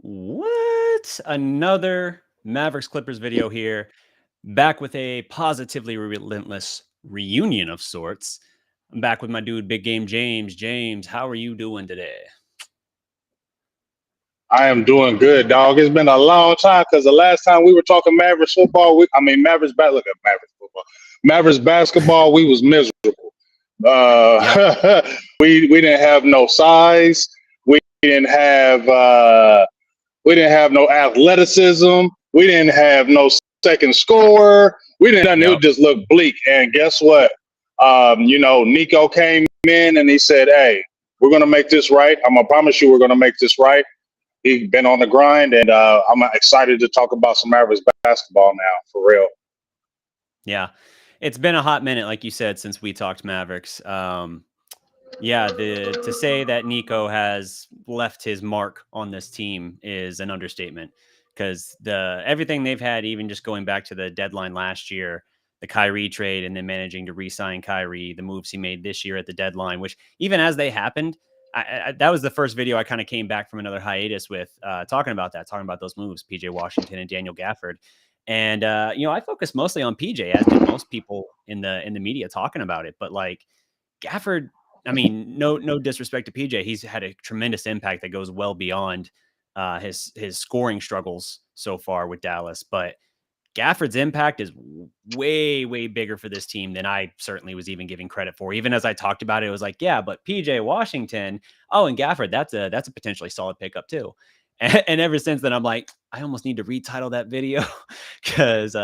What? Another Mavericks-Clippers video here. Back with a Positively Relentless reunion of sorts. I'm back with my dude, Big Game James. James, how are you doing today? I am doing good, dog. It's been a long time because the last time we were talking Mavericks football, look at Mavericks football, Mavericks basketball, we was miserable. Yep. We didn't have no size. We didn't have no athleticism. We didn't have no second scorer. We didn't. It Yep. just looked bleak. And guess what? Nico came in and he said, "Hey, we're gonna make this right. I'm gonna promise you, we're gonna make this right." He's been on the grind, and I'm excited to talk about some Mavericks basketball now, for real. Yeah. It's been a hot minute, like you said, since we talked Mavericks. Yeah, to say that Nico has left his mark on this team is an understatement because everything they've had, even just going back to the deadline last year, the Kyrie trade, and then managing to re-sign Kyrie, the moves he made this year at the deadline, which even as they happened, that was the first video I kind of came back from another hiatus with talking about those moves, PJ Washington and Daniel Gafford. And I focused mostly on PJ, as did most people in the media talking about it. But like Gafford, I mean, no disrespect to PJ, he's had a tremendous impact that goes well beyond his scoring struggles so far with Dallas. But Gafford's impact is way bigger for this team than I certainly was even giving credit for. Even as I talked about it, it was like, yeah, but PJ Washington, oh, and Gafford, that's a potentially solid pickup too. And ever since then, I'm like, I almost need to retitle that video because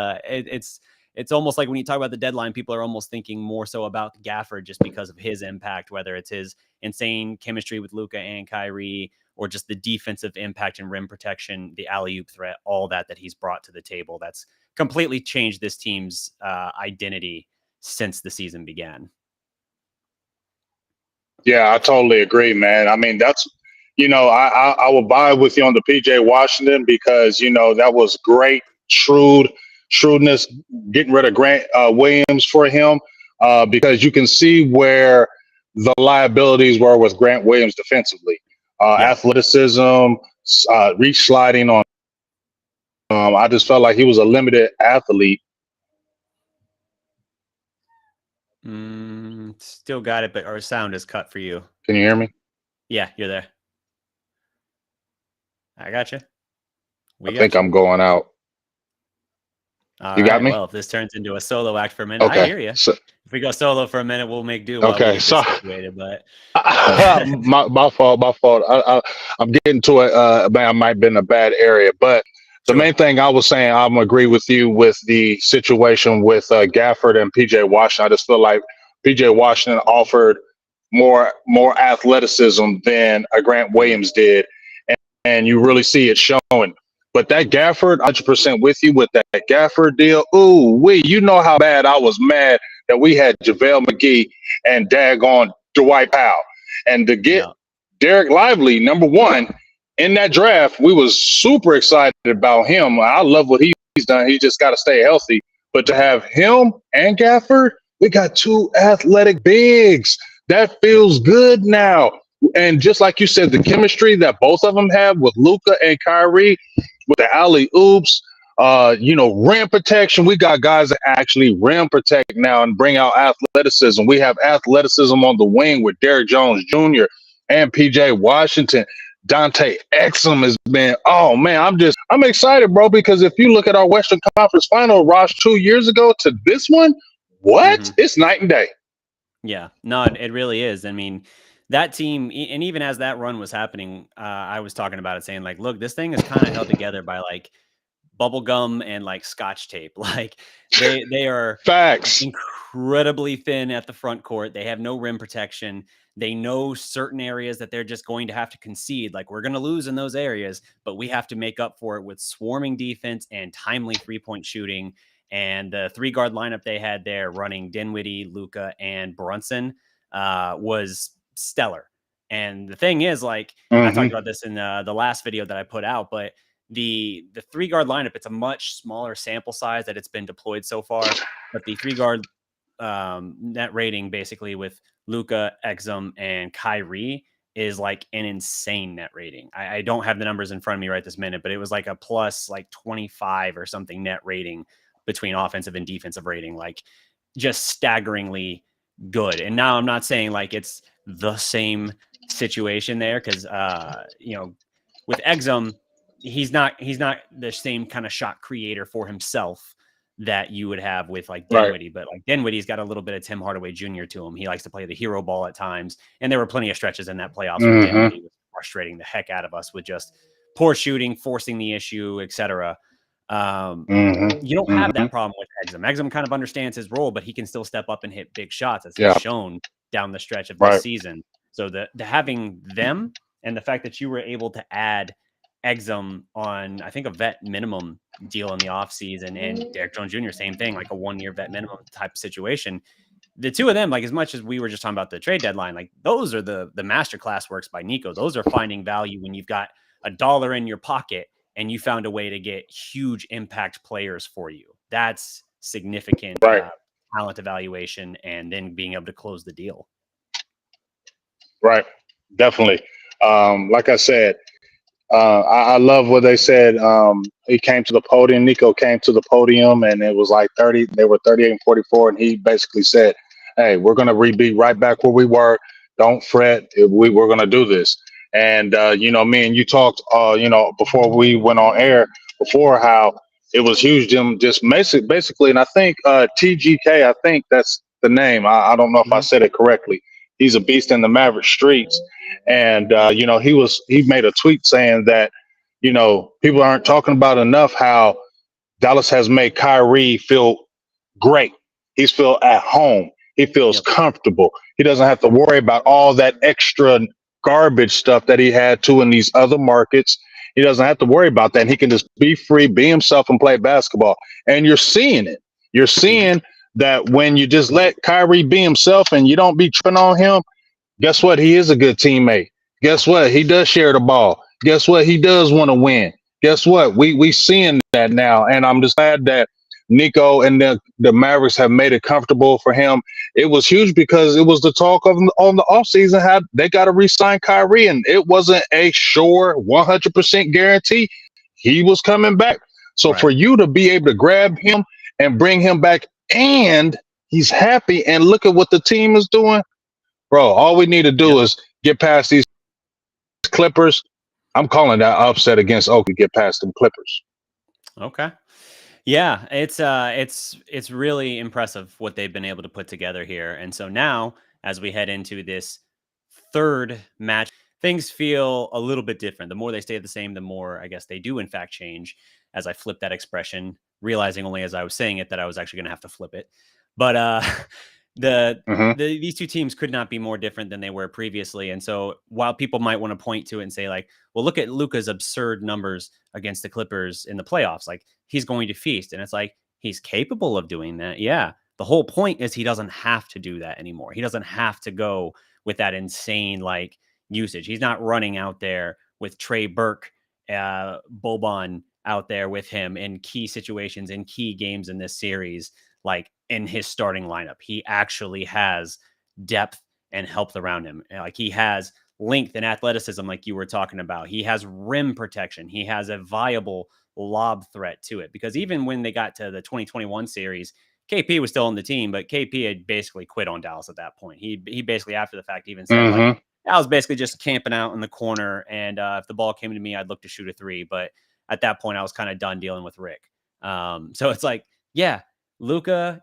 it's almost like when you talk about the deadline, people are almost thinking more so about Gafford just because of his impact, whether it's his insane chemistry with Luka and Kyrie, or just the defensive impact and rim protection, the alley-oop threat, all that he's brought to the table. That's completely changed this team's identity since the season began. Yeah, I totally agree, man. I mean, I will buy with you on the PJ Washington because that was great, shrewdness, getting rid of Grant Williams for him because you can see where the liabilities were with Grant Williams defensively, Yeah. athleticism, reach sliding on. I just felt like he was a limited athlete. Still got it, but our sound is cut for you. Can you hear me? Yeah, you're there. I got you. I We got think you. I'm going out. All You got right. me? Well, if this turns into a solo act for a minute, I Okay. hear you. So, If we go solo for a minute, we'll make do while we okay. get this So situated. But my fault. My fault. I'm getting to it. I might be in a bad area, but the sure. main thing I was saying, I'm agree with you with the situation with Gafford and PJ Washington. I just feel like PJ Washington offered more athleticism than a Grant Mm. Williams did, and you really see it showing. But that Gafford, 100% with you with that Gafford deal. Ooh, you know how bad I was mad that we had JaVale McGee and daggone Dwight Powell. And to get Yeah. Derek Lively, number one, in that draft, we was super excited about him. I love what he's done. He just got to stay healthy. But to have him and Gafford, we got two athletic bigs. That feels good now. And just like you said, the chemistry that both of them have with Luka and Kyrie, with the alley oops, rim protection. We got guys that actually rim protect now and bring out athleticism. We have athleticism on the wing with Derrick Jones Jr. and PJ Washington. Dante Exum has been, oh man, I'm excited, bro, because if you look at our Western Conference final, Ross, 2 years ago to this one, what? Mm-hmm. It's night and day. Yeah, no, it really is. I mean, that team, and even as that run was happening, I was talking about it, saying like, look, this thing is kind of held together by like bubble gum and like scotch tape. Like they are Facts. incredibly thin at the front court. They have no rim protection. They know certain areas that they're just going to have to concede. Like we're going to lose in those areas, but we have to make up for it with swarming defense and timely 3-point shooting. And the 3-guard lineup they had there running Dinwiddie, Luka, and Brunson was stellar. And the thing is, like, and I talked Mm-hmm. about this in the last video that I put out, but the 3-guard lineup, it's a much smaller sample size that it's been deployed so far, but the 3-guard net rating basically with Luka, Exum, and Kyrie is like an insane net rating. I don't have the numbers in front of me right this minute, but it was like a plus like 25 or something net rating between offensive and defensive rating, like just staggeringly good. And now I'm not saying like it's the same situation there because with Exum, he's not the same kind of shot creator for himself that you would have with like Right. Dinwiddie, but like Dinwiddie's got a little bit of Tim Hardaway Jr. to him. He likes to play the hero ball at times, and there were plenty of stretches in that playoffs where Mm-hmm. Dinwiddie was frustrating the heck out of us with just poor shooting, forcing the issue, etc. Mm-hmm. You don't have Mm-hmm. that problem with Exum. Exum kind of understands his role, but he can still step up and hit big shots as he's Yeah. shown down the stretch of this Right. season. So the having them and the fact that you were able to add Exum on, I think, a vet minimum deal in the offseason, and Derek Jones Jr., same thing, like a 1-year vet minimum type of situation. The two of them, like as much as we were just talking about the trade deadline, like those are the masterclass works by Nico. Those are finding value when you've got $1 in your pocket and you found a way to get huge impact players for you. That's significant Right. talent evaluation and then being able to close the deal. Right. Definitely. Like I said, I love what they said. He came to the podium. Nico came to the podium, and it was like 30. They were 38 and 44, and he basically said, "Hey, we're gonna be right back where we were. Don't fret. We're gonna do this." And me and you talked, before we went on air, before how it was huge. Them just basically, and I think TGK. I think that's the name. I don't know if I said it correctly. He's a beast in the Maverick streets. And he made a tweet saying that people aren't talking about enough how Dallas has made Kyrie feel great. He's feel at home. He feels comfortable. He doesn't have to worry about all that extra garbage stuff that he had to in these other markets. He doesn't have to worry about that. And he can just be free, be himself, and play basketball. And you're seeing it. You're seeing that when you just let Kyrie be himself and you don't be tripping on him, guess what? He is a good teammate. Guess what? He does share the ball. Guess what? He does want to win. Guess what? We seeing that now, and I'm just glad that Nico and the Mavericks have made it comfortable for him. It was huge because it was the talk of on the offseason how they got to re-sign Kyrie, and it wasn't a sure 100% guarantee he was coming back. So for you to be able to grab him and bring him back, and he's happy, and look at what the team is doing. Bro, all we need to do is get past these Clippers. I'm calling that upset against Okie. Get past them Clippers. Okay. Yeah, it's really impressive what they've been able to put together here. And so now, as we head into this third match, things feel a little bit different. The more they stay the same, the more I guess they do in fact change. As I flip that expression, realizing only as I was saying it that I was actually going to have to flip it. But these two teams could not be more different than they were previously. And so while people might want to point to it and say like, well, look at Luka's absurd numbers against the Clippers in the playoffs, like he's going to feast. And it's like, he's capable of doing that. Yeah. The whole point is he doesn't have to do that anymore. He doesn't have to go with that insane like usage. He's not running out there with Trey Burke, Boban out there with him in key situations, in key games in this series, like in his starting lineup. He actually has depth and help around him. Like he has length and athleticism, like you were talking about. He has rim protection. He has a viable lob threat to it. Because even when they got to the 2021 series, KP was still on the team, but KP had basically quit on Dallas at that point. He basically, after the fact, even said, like, I was basically just camping out in the corner, and if the ball came to me, I'd look to shoot a three. But at that point, I was kind of done dealing with Rick. So it's like, yeah, Luka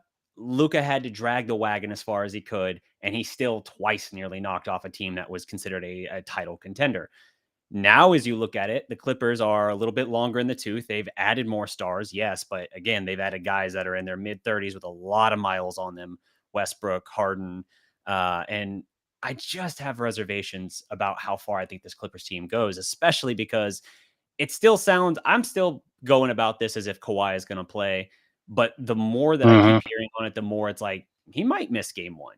had to drag the wagon as far as he could, and he still twice nearly knocked off a team that was considered a title contender. Now, as you look at it, the Clippers are a little bit longer in the tooth. They've added more stars, yes, but again, they've added guys that are in their mid-30s with a lot of miles on them. Westbrook, Harden, and I just have reservations about how far I think this Clippers team goes, especially because it still sounds, I'm still going about this as if Kawhi is going to play. But the more that I keep hearing on it, the more it's like he might miss game one.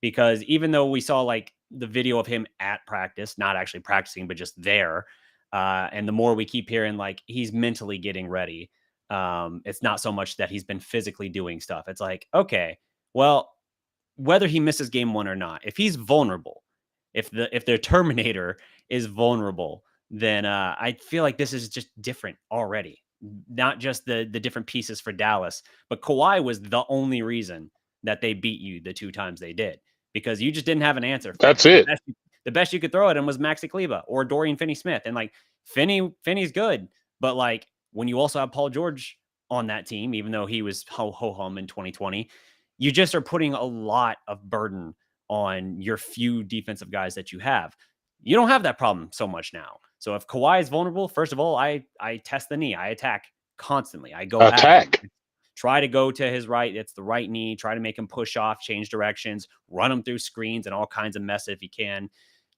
Because even though we saw like the video of him at practice, not actually practicing, but just there, and the more we keep hearing like he's mentally getting ready, it's not so much that he's been physically doing stuff. It's like, okay, well, whether he misses game one or not, if he's vulnerable, if their Terminator is vulnerable, then I feel like this is just different already. Not just the different pieces for Dallas, but Kawhi was the only reason that they beat you the 2 times they did, because you just didn't have an answer for That's him. it. The best you could throw at him was Maxi Kleba or Dorian Finney-Smith, and like Finney's good, but like when you also have Paul George on that team, even though he was ho-hum in 2020, you just are putting a lot of burden on your few defensive guys that you have. You don't have that problem so much now. So if Kawhi is vulnerable, first of all, I test the knee. I attack constantly. I go at him. Attack. Try to go to his right. It's the right knee. Try to make him push off, change directions, run him through screens and all kinds of mess if you can.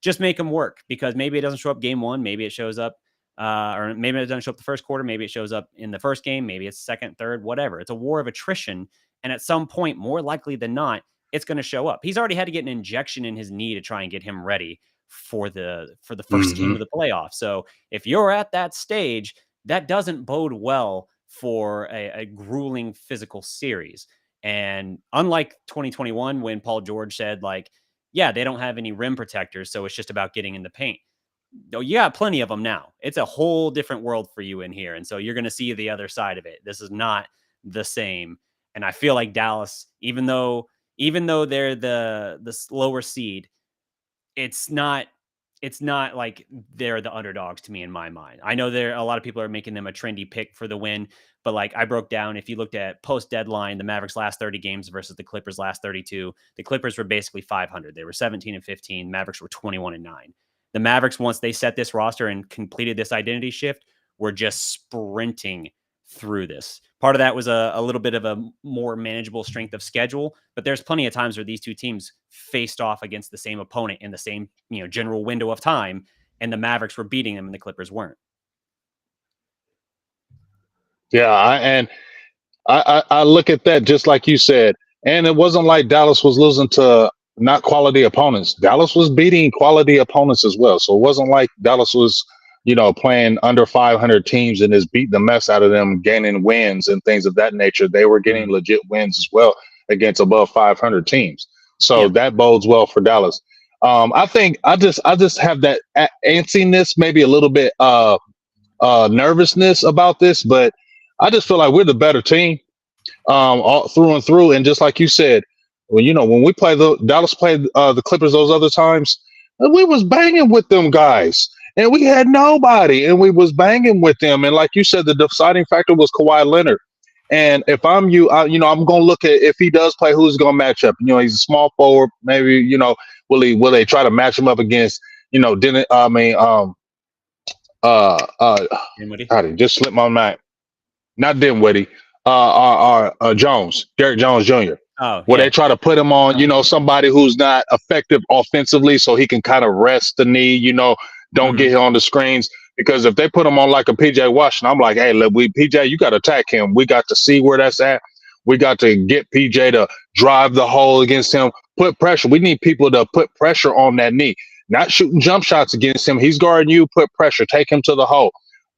Just make him work, because maybe it doesn't show up game one. Maybe it shows up, or maybe it doesn't show up the first quarter. Maybe it shows up in the first game. Maybe it's second, third, whatever. It's a war of attrition. And at some point, more likely than not, it's going to show up. He's already had to get an injection in his knee to try and get him ready for the first game of the playoffs. So if you're at that stage, that doesn't bode well for a grueling physical series. And unlike 2021, when Paul George said, like, yeah, they don't have any rim protectors, so it's just about getting in the paint. No, you got plenty of them now. It's a whole different world for you in here. And so you're going to see the other side of it. This is not the same. And I feel like Dallas, even though they're the lower seed, it's not like they're the underdogs to me in my mind. I know a lot of people are making them a trendy pick for the win, but like I broke down, if you looked at post deadline, the Mavericks last 30 games versus the Clippers last 32, the Clippers were basically 500. They were 17-15. Mavericks were 21-9. The Mavericks, once they set this roster and completed this identity shift, were just sprinting through this. Part of that was a little bit of a more manageable strength of schedule, but there's plenty of times where these two teams faced off against the same opponent in the same, general window of time, and the Mavericks were beating them and the Clippers weren't. Yeah, I look at that just like you said, and it wasn't like Dallas was losing to not quality opponents. Dallas was beating quality opponents as well. So it wasn't like Dallas was, playing under 500 teams and just beating the mess out of them, gaining wins and things of that nature. They were getting legit wins as well against above 500 teams. So that bodes well for Dallas. I think I just have that antsiness, maybe a little bit nervousness about this, but I just feel like we're the better team all through and through. And just like you said, when we play Dallas played the Clippers those other times, we was banging with them guys, and we had nobody, and we was banging with them. And like you said, the deciding factor was Kawhi Leonard. And if I'm you, I'm gonna look at if he does play, who's gonna match up. He's a small forward. Maybe will they try to match him up against Dennis? God, it just slipped my mind. Not Dinwiddie, Jones, Derek Jones Jr. Oh, Where they try to put him on, somebody who's not effective offensively, so he can kind of rest the knee, don't get hit on the screens. Because if they put him on like a PJ Washington, I'm like, hey, look, PJ, you got to attack him. We got to see where that's at. We got to get PJ to drive the hole against him, put pressure. We need people to put pressure on that knee, not shooting jump shots against him. He's guarding you, put pressure, take him to the hole.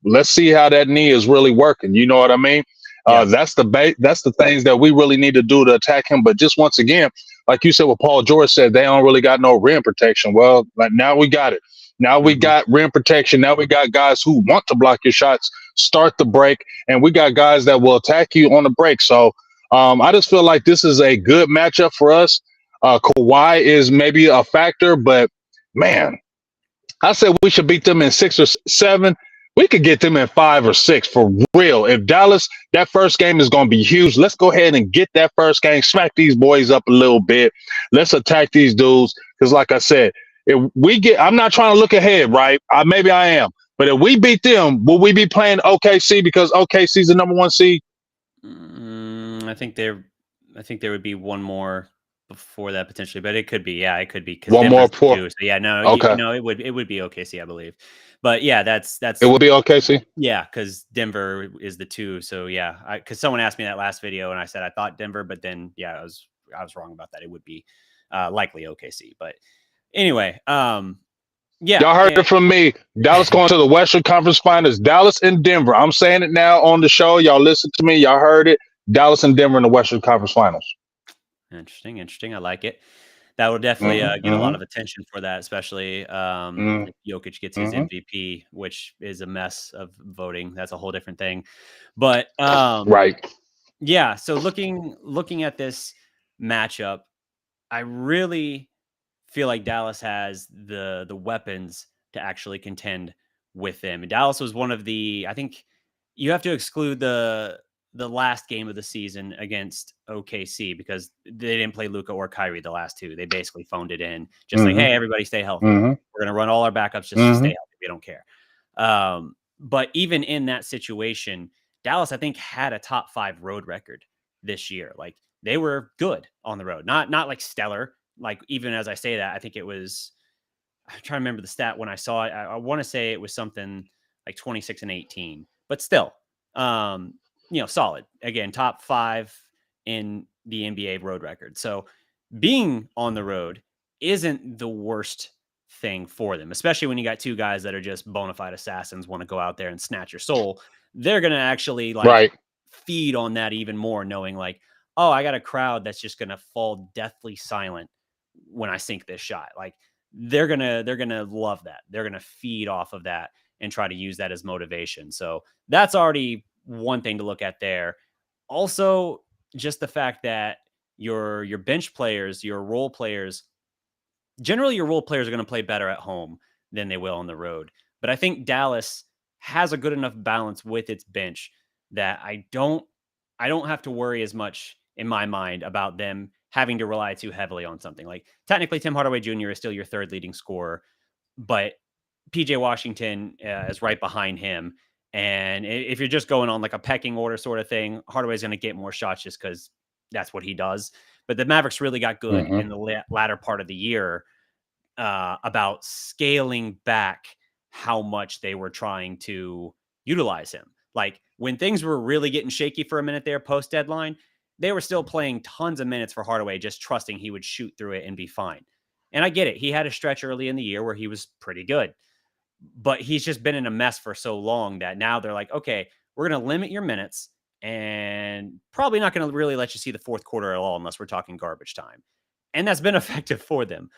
Let's see how that knee is really working. You know what I mean? That's the things that we really need to do to attack him. But just once again, like you said, what Paul George said, they don't really got no rim protection. Well, like now we got it. Now we got rim protection. Now we got guys who want to block your shots, start the break, and we got guys that will attack you on the break. So I just feel like this is a good matchup for us. Kawhi is maybe a factor, but man, I said we should beat them in 6 or 7. We could get them in 5 or 6 for real. If Dallas, that first game is going to be huge. Let's go ahead and get that first game, smack these boys up a little bit. Let's attack these dudes. Because like I said, I'm not trying to look ahead, right? Maybe I am. But if we beat them, will we be playing OKC because OKC's the number 1 seed? I think there would be one more before that potentially, but it could be. Yeah, it could be. One more before. So yeah, no, okay. It would be OKC, I believe. But yeah, that's it would be OKC. Yeah, because Denver is the 2. So yeah, because someone asked me that last video, and I said I thought Denver, but then yeah, I was wrong about that. It would be likely OKC. But anyway, yeah, y'all heard it from me. Dallas going to the Western Conference Finals. Dallas and Denver. I'm saying it now on the show. Y'all listen to me. Y'all heard it. Dallas and Denver in the Western Conference Finals. Interesting. I like it. That would definitely Mm-hmm. get a lot Mm-hmm. of attention for that, especially if Jokic gets his Mm-hmm. MVP, which is a mess of voting. That's a whole different thing. But Right. yeah, so looking at this matchup, I really feel like Dallas has the weapons to actually contend with them. Dallas was one of the, I think you have to exclude the last game of the season against OKC because they didn't play Luca or Kyrie the last two. They basically phoned it in, just like, Mm-hmm. hey, everybody stay healthy. Mm-hmm. We're gonna run all our backups just to stay Mm-hmm. healthy. We don't care. But even in that situation, Dallas, I think, had a top 5 road record this year. Like they were good on the road, not like stellar. Like even as I say that, I think it was. I'm trying to remember the stat when I saw it. I want to say it was something like 26-18, but still, um, solid. Again, top 5 in the NBA road record. So being on the road isn't the worst thing for them, especially when you got two guys that are just bona fide assassins, want to go out there and snatch your soul. They're going to actually like Right. feed on that even more, knowing like, oh, I got a crowd that's just going to fall deathly silent when I sink this shot. Like they're gonna love that. They're gonna feed off of that and try to use that as motivation. So that's already one thing to look at there. Also, just the fact that your bench players, your role players, generally your role players are going to play better at home than they will on the road. But I think Dallas has a good enough balance with its bench that I don't have to worry as much in my mind about them having to rely too heavily on something. Like technically Tim Hardaway Jr. is still your third leading scorer, but PJ Washington is right behind him. And if you're just going on like a pecking order sort of thing, Hardaway's going to get more shots just because that's what he does. But the Mavericks really got good Mm-hmm. in the latter part of the year about scaling back how much they were trying to utilize him. Like when things were really getting shaky for a minute there post deadline, they were still playing tons of minutes for Hardaway, just trusting he would shoot through it and be fine. And I get it. He had a stretch early in the year where he was pretty good, but he's just been in a mess for so long that now they're like, okay, we're going to limit your minutes and probably not going to really let you see the fourth quarter at all unless we're talking garbage time. And that's been effective for them.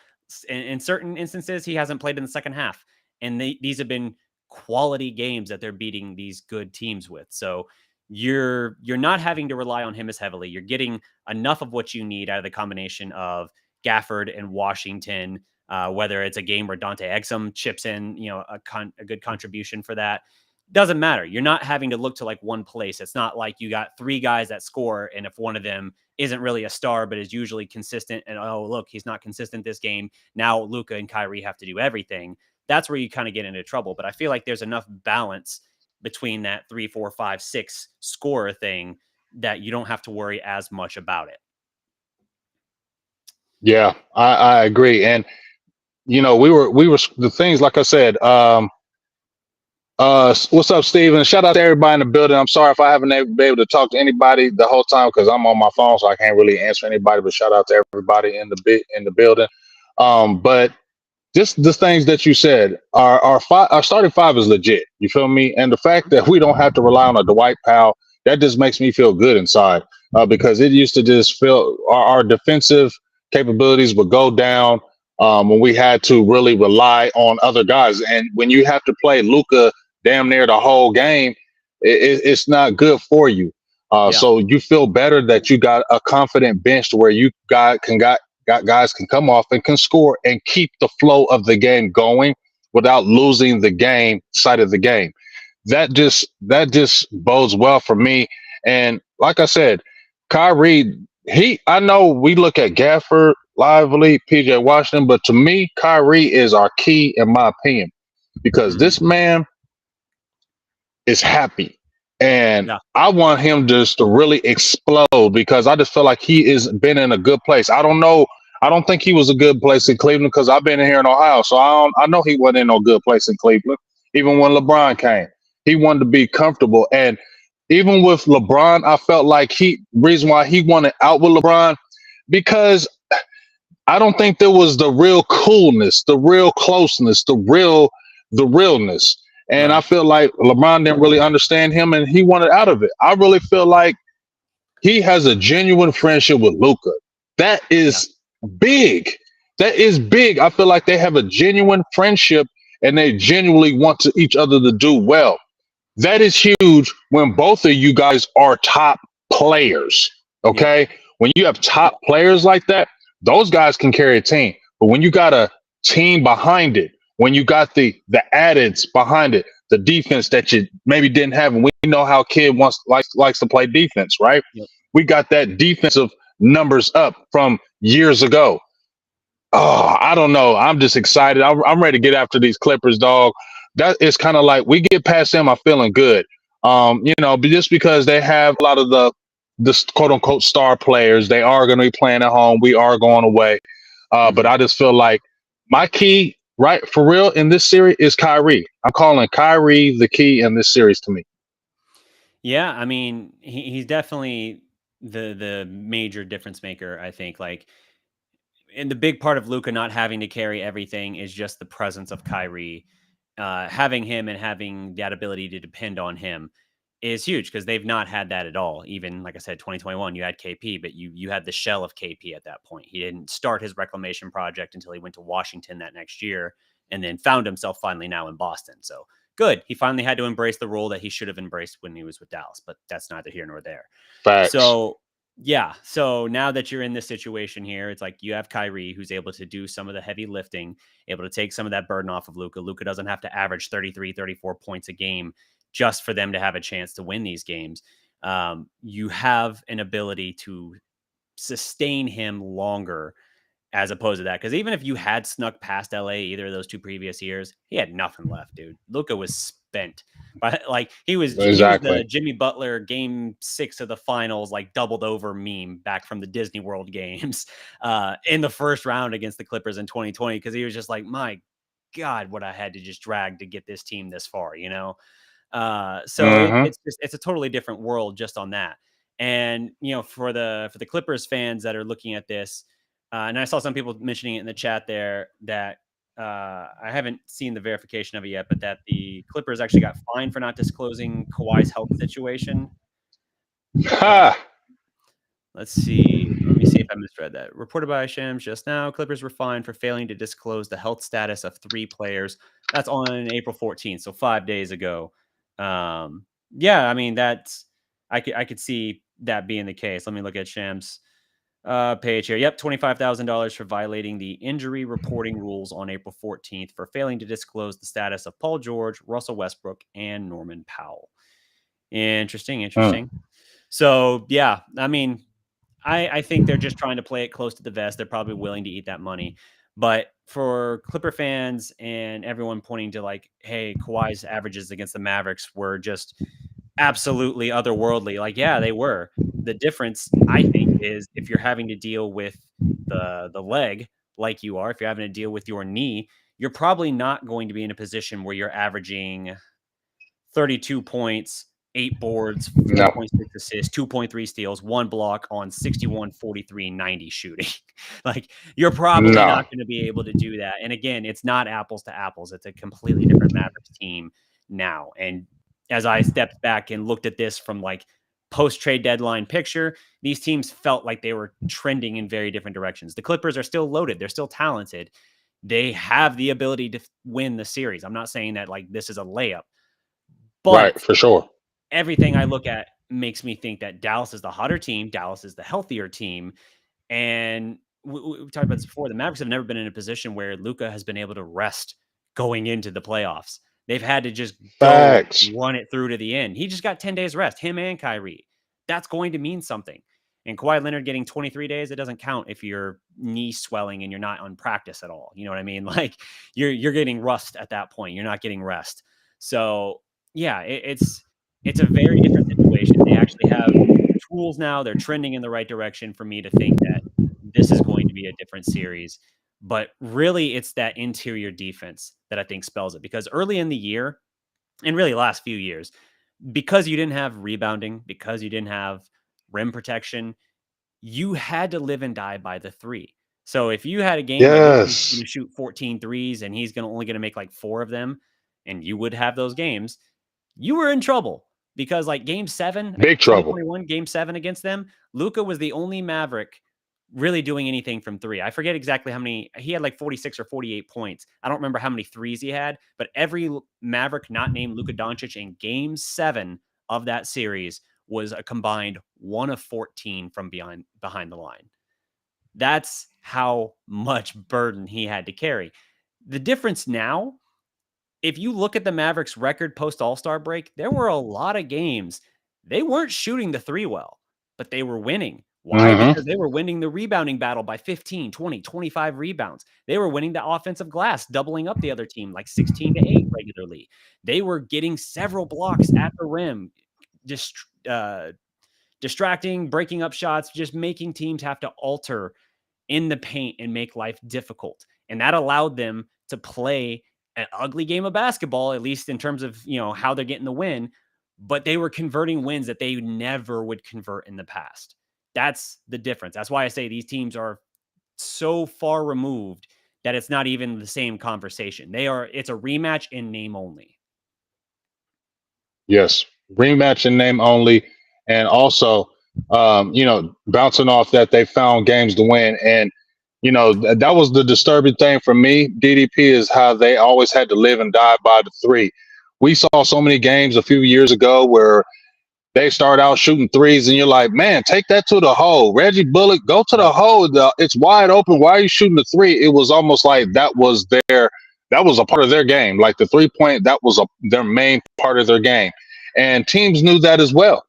In certain instances, he hasn't played in the second half. And these have been quality games that they're beating these good teams with. So you're not having to rely on him as heavily. You're getting enough of what you need out of the combination of Gafford and Washington, whether it's a game where Dante Exum chips in, a good contribution for that. Doesn't matter. You're not having to look to like one place. It's not like you got 3 guys that score, and if one of them isn't really a star, but is usually consistent, and oh, look, he's not consistent this game. Now Luka and Kyrie have to do everything. That's where you kind of get into trouble. But I feel like there's enough balance between that 3, 4, 5, 6 scorer thing that you don't have to worry as much about it. Yeah, I agree. And we were the things like I said. What's up, Steven? Shout out to everybody in the building. I'm sorry if I haven't been able to talk to anybody the whole time because I'm on my phone, so I can't really answer anybody. But shout out to everybody in the building. But just the things that you said, our starting five is legit. You feel me? And the fact that we don't have to rely on a Dwight Powell, that just makes me feel good inside. Because it used to just feel our defensive capabilities would go down when we had to really rely on other guys. And when you have to play Luka damn near the whole game, it's not good for you. Yeah. So you feel better that you got a confident bench to where you got guys can come off and can score and keep the flow of the game going without losing the game side of the game. That just bodes well for me. And like I said, Kyrie, I know we look at Gafford, Lively, PJ Washington, but to me, Kyrie is our key in my opinion because Mhm. this man is happy. And Yeah. I want him just to really explode because I just feel like he is been in a good place. I don't know. I don't think he was a good place in Cleveland because I've been here in Ohio. So I know he wasn't in no good place in Cleveland. Even when LeBron came, he wanted to be comfortable. And even with LeBron, I felt like reason why he wanted out with LeBron because I don't think there was the real coolness, the real closeness, the realness. And I Right. feel like LeBron didn't really understand him and he wanted out of it. I really feel like he has a genuine friendship with Luca. That Yeah. is big. that is big. I feel like they have a genuine friendship and they genuinely want to each other to do well. That is huge when both of you guys are top players. Yep. Okay. When you have top players like that, those guys can carry a team. But when you got a team behind it, when you got the addeds behind it, the defense that you maybe didn't have, and we know how kid likes to play defense, right? Yep. We got that defensive numbers up from years ago. Oh, I don't know. I'm just excited. I'm ready to get after these Clippers, dog. That is kind of like we get past them, I'm feeling good. But just because they have a lot of the quote unquote star players, they are going to be playing at home. We are going away. But Mhm. I just feel like my key, right, for real in this series is Kyrie. I'm calling Kyrie the key in this series to me. Yeah, I mean, he's definitely the major difference maker, I think. Like, and the big part of Luca not having to carry everything is just the presence of Kyrie. Having him and having that ability to depend on him is huge because they've not had that at all. Even like I said, 2021, you had KP, but you had the shell of KP at that point. He didn't start his reclamation project until he went to Washington that next year, and then found himself finally now in Boston. So good, he finally had to embrace the role that he should have embraced when he was with Dallas. But that's neither here nor there. Facts. So yeah. So now that you're in this situation here, it's like you have Kyrie who's able to do some of the heavy lifting, able to take some of that burden off of Luca. Luca doesn't have to average 33, 34 points a game just for them to have a chance to win these games. You have an ability to sustain him longer as opposed to that. Because even if you had snuck past LA either of those two previous years, he had nothing left, dude. Luca was spent. But like he was Exactly. the Jimmy Butler game 6 of the finals, like doubled over meme back from the Disney World games in the first round against the Clippers in 2020. Cause he was just like, my God, what I had to just drag to get this team this far, you know? So Mm-hmm. it's a totally different world just on that. And for the Clippers fans that are looking at this, and I saw some people mentioning it in the chat there that I haven't seen the verification of it yet, but that the Clippers actually got fined for not disclosing Kawhi's health situation. Uh, Ha! let's see. Let me see if I misread that. Reported by Shams just now, Clippers were fined for failing to disclose the health status of 3 players. That's on April 14th, so 5 days ago. Yeah, I mean I could see that being the case. Let me look at Shams' page here. Yep, $25,000 for violating the injury reporting rules on April 14th for failing to disclose the status of Paul George, Russell Westbrook, and Norman Powell. Interesting, Mm. interesting. So yeah, I mean, I think they're just trying to play it close to the vest. They're probably willing to eat that money. But for Clipper fans and everyone pointing to like, hey, Kawhi's averages against the Mavericks were just absolutely otherworldly. Like, yeah, they were. The difference, I think, is if you're having to deal with the leg like you are, if you're having to deal with your knee, you're probably not going to be in a position where you're averaging 32 points, 8 boards, No. 4.6 assists, 2.3 steals, 1 block on 61, 43, 90 shooting. Like, you're probably No. not gonna be able to do that, and again, it's not apples to apples, it's a completely different Mavericks team now, and as I stepped back and looked at this from, like, post-trade deadline picture, these teams felt like they were trending in very different directions. The Clippers are still loaded, they're still talented, they have the ability to win the series. I'm not saying that, like, this is a layup, Right. but For sure. everything I look at makes me think that Dallas is the hotter team. Dallas is the healthier team. And we talked about this before. The Mavericks have never been in a position where Luca has been able to rest going into the playoffs. They've had to just go Facts. run it through to the end. He just got 10 days rest, him and Kyrie. That's going to mean something. And Kawhi Leonard getting 23 days, it doesn't count if your knee swelling and you're not on practice at all. You know what I mean? Like you're getting rust at that point. You're not getting rest. So yeah, it's a very different situation. They actually have tools now. They're trending in the right direction for me to think that this is going to be a different series. But really, it's that interior defense that I think spells it because early in the year, and really last few years, because you didn't have rebounding, because you didn't have rim protection, you had to live and die by the three. So if you had a game where Luka's going Yes. to shoot 14 threes and he's only going to make like 4 of them, and you would have those games, you were in trouble because like game 7, Big trouble. 2021, game 7 against them, Luka was the only Maverick really doing anything from three. I forget exactly how many. He had like 46 or 48 points. I don't remember how many threes he had, but every Maverick not named Luka Doncic in game 7 of that series was a combined 1 of 14 from behind the line. That's how much burden he had to carry. The difference now, if you look at the Mavericks record post All-Star break, there were a lot of games they weren't shooting the three well, but they were winning. Why? Mm-hmm. Because they were winning the rebounding battle by 15, 20, 25 rebounds. They were winning the offensive glass, doubling up the other team like 16-8 regularly. They were getting several blocks at the rim, just distracting, breaking up shots, just making teams have to alter in the paint and make life difficult. And that allowed them to play an ugly game of basketball, at least in terms of, how they're getting the win, but they were converting wins that they never would convert in the past. That's the difference. That's why I say these teams are so far removed that it's not even the same conversation. It's a rematch in name only. Yes, rematch in name only, and also, bouncing off that they found games to win, and that was the disturbing thing for me. DDP is how they always had to live and die by the three. We saw so many games a few years ago where they start out shooting threes, and you're like, man, take that to the hole. Reggie Bullock, go to the Yep. hole. It's wide open. Why are you shooting the three? It was almost like that was a part of their game. Like the 3 point, that was their main part of their game. And teams knew that as well.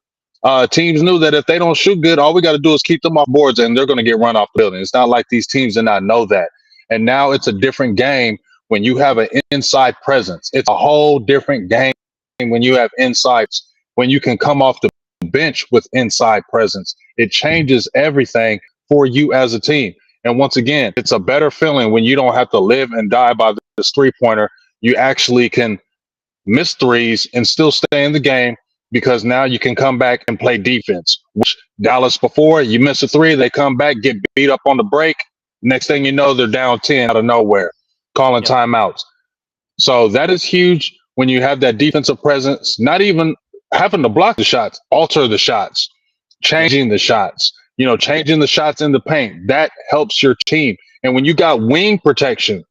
Teams knew that if they don't shoot good, all we got to do is keep them off boards and they're going to get run off the building. It's not like these teams did not know that. And now it's a different game when you have an inside presence. It's a whole different game when you have insights, when you can come off the bench with inside presence. It changes everything for you as a team. And once again, it's a better feeling when you don't have to live and die by this 3 pointer. You actually can miss threes and still stay in the game because now you can come back and play defense. Which Dallas before, you miss a three, they come back, get beat up on the break. Next thing you know, they're down 10 out of nowhere, calling Yep. timeouts. So that is huge when you have that defensive presence, not even having to block the shots, alter the shots, Yep. changing the shots, changing the shots in the paint. That helps your team. And when you got wing protection,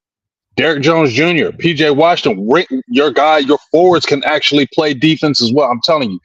Derrick Jones Jr., PJ Washington, your forwards can actually play defense as well. I'm telling you,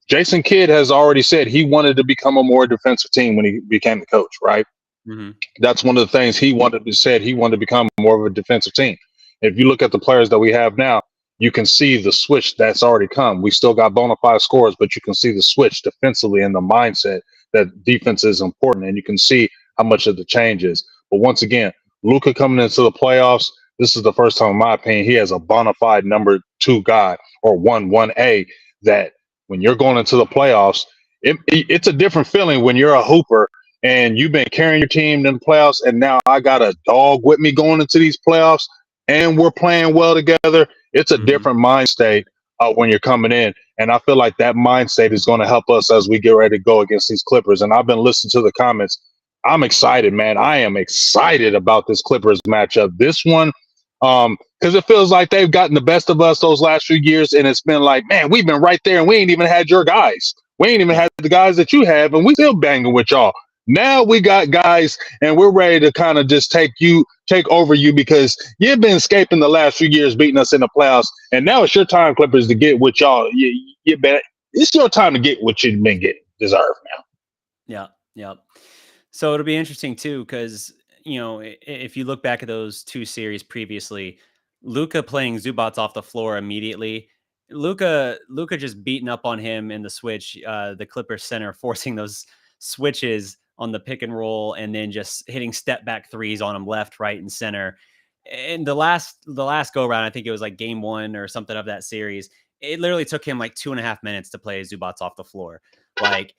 Jason Kidd has already said he wanted to become a more defensive team when he became the coach, right? Mm-hmm. That's one of the things he said he wanted to become more of a defensive team. If you look at the players that we have now, you can see the switch that's already come. We still got bona fide scores, but you can see the switch defensively and the mindset that defense is important, and you can see how much of the change is. But once again, Luka coming into the playoffs, this is the first time, in my opinion, he has a bona fide number 2 guy or 1A that when you're going into the playoffs, it's a different feeling when you're a hooper and you've been carrying your team in the playoffs, and now I got a dog with me going into these playoffs, and we're playing well together. It's a Mm-hmm. different mind state when you're coming in, and I feel like that mindset is going to help us as we get ready to go against these Clippers. And I've been listening to the comments. I'm excited, man. I am excited about this Clippers matchup. This one, because it feels like they've gotten the best of us those last few years, and it's been like, man, we've been right there, and we ain't even had your guys. We ain't even Yeah. had the guys that you have, and we still banging with y'all. Now we got guys, and we're ready to kind of just take over you because you've been escaping the last few years, beating us in the playoffs, and now it's your time, Clippers, to get what y'all. It's your time to get what you've been getting deserved now. Yeah. Yeah. So it'll be interesting too, because if you look back at those two series previously, Luca playing Zubats off the floor immediately. Luca just beating up on him in the switch. The Clippers center forcing those switches on the pick and roll, and then just hitting step back threes on him left, right, and center. And the last go round, I think it was like game 1 or something of that series. It literally took him like 2.5 minutes to play Zubats off the floor. Like,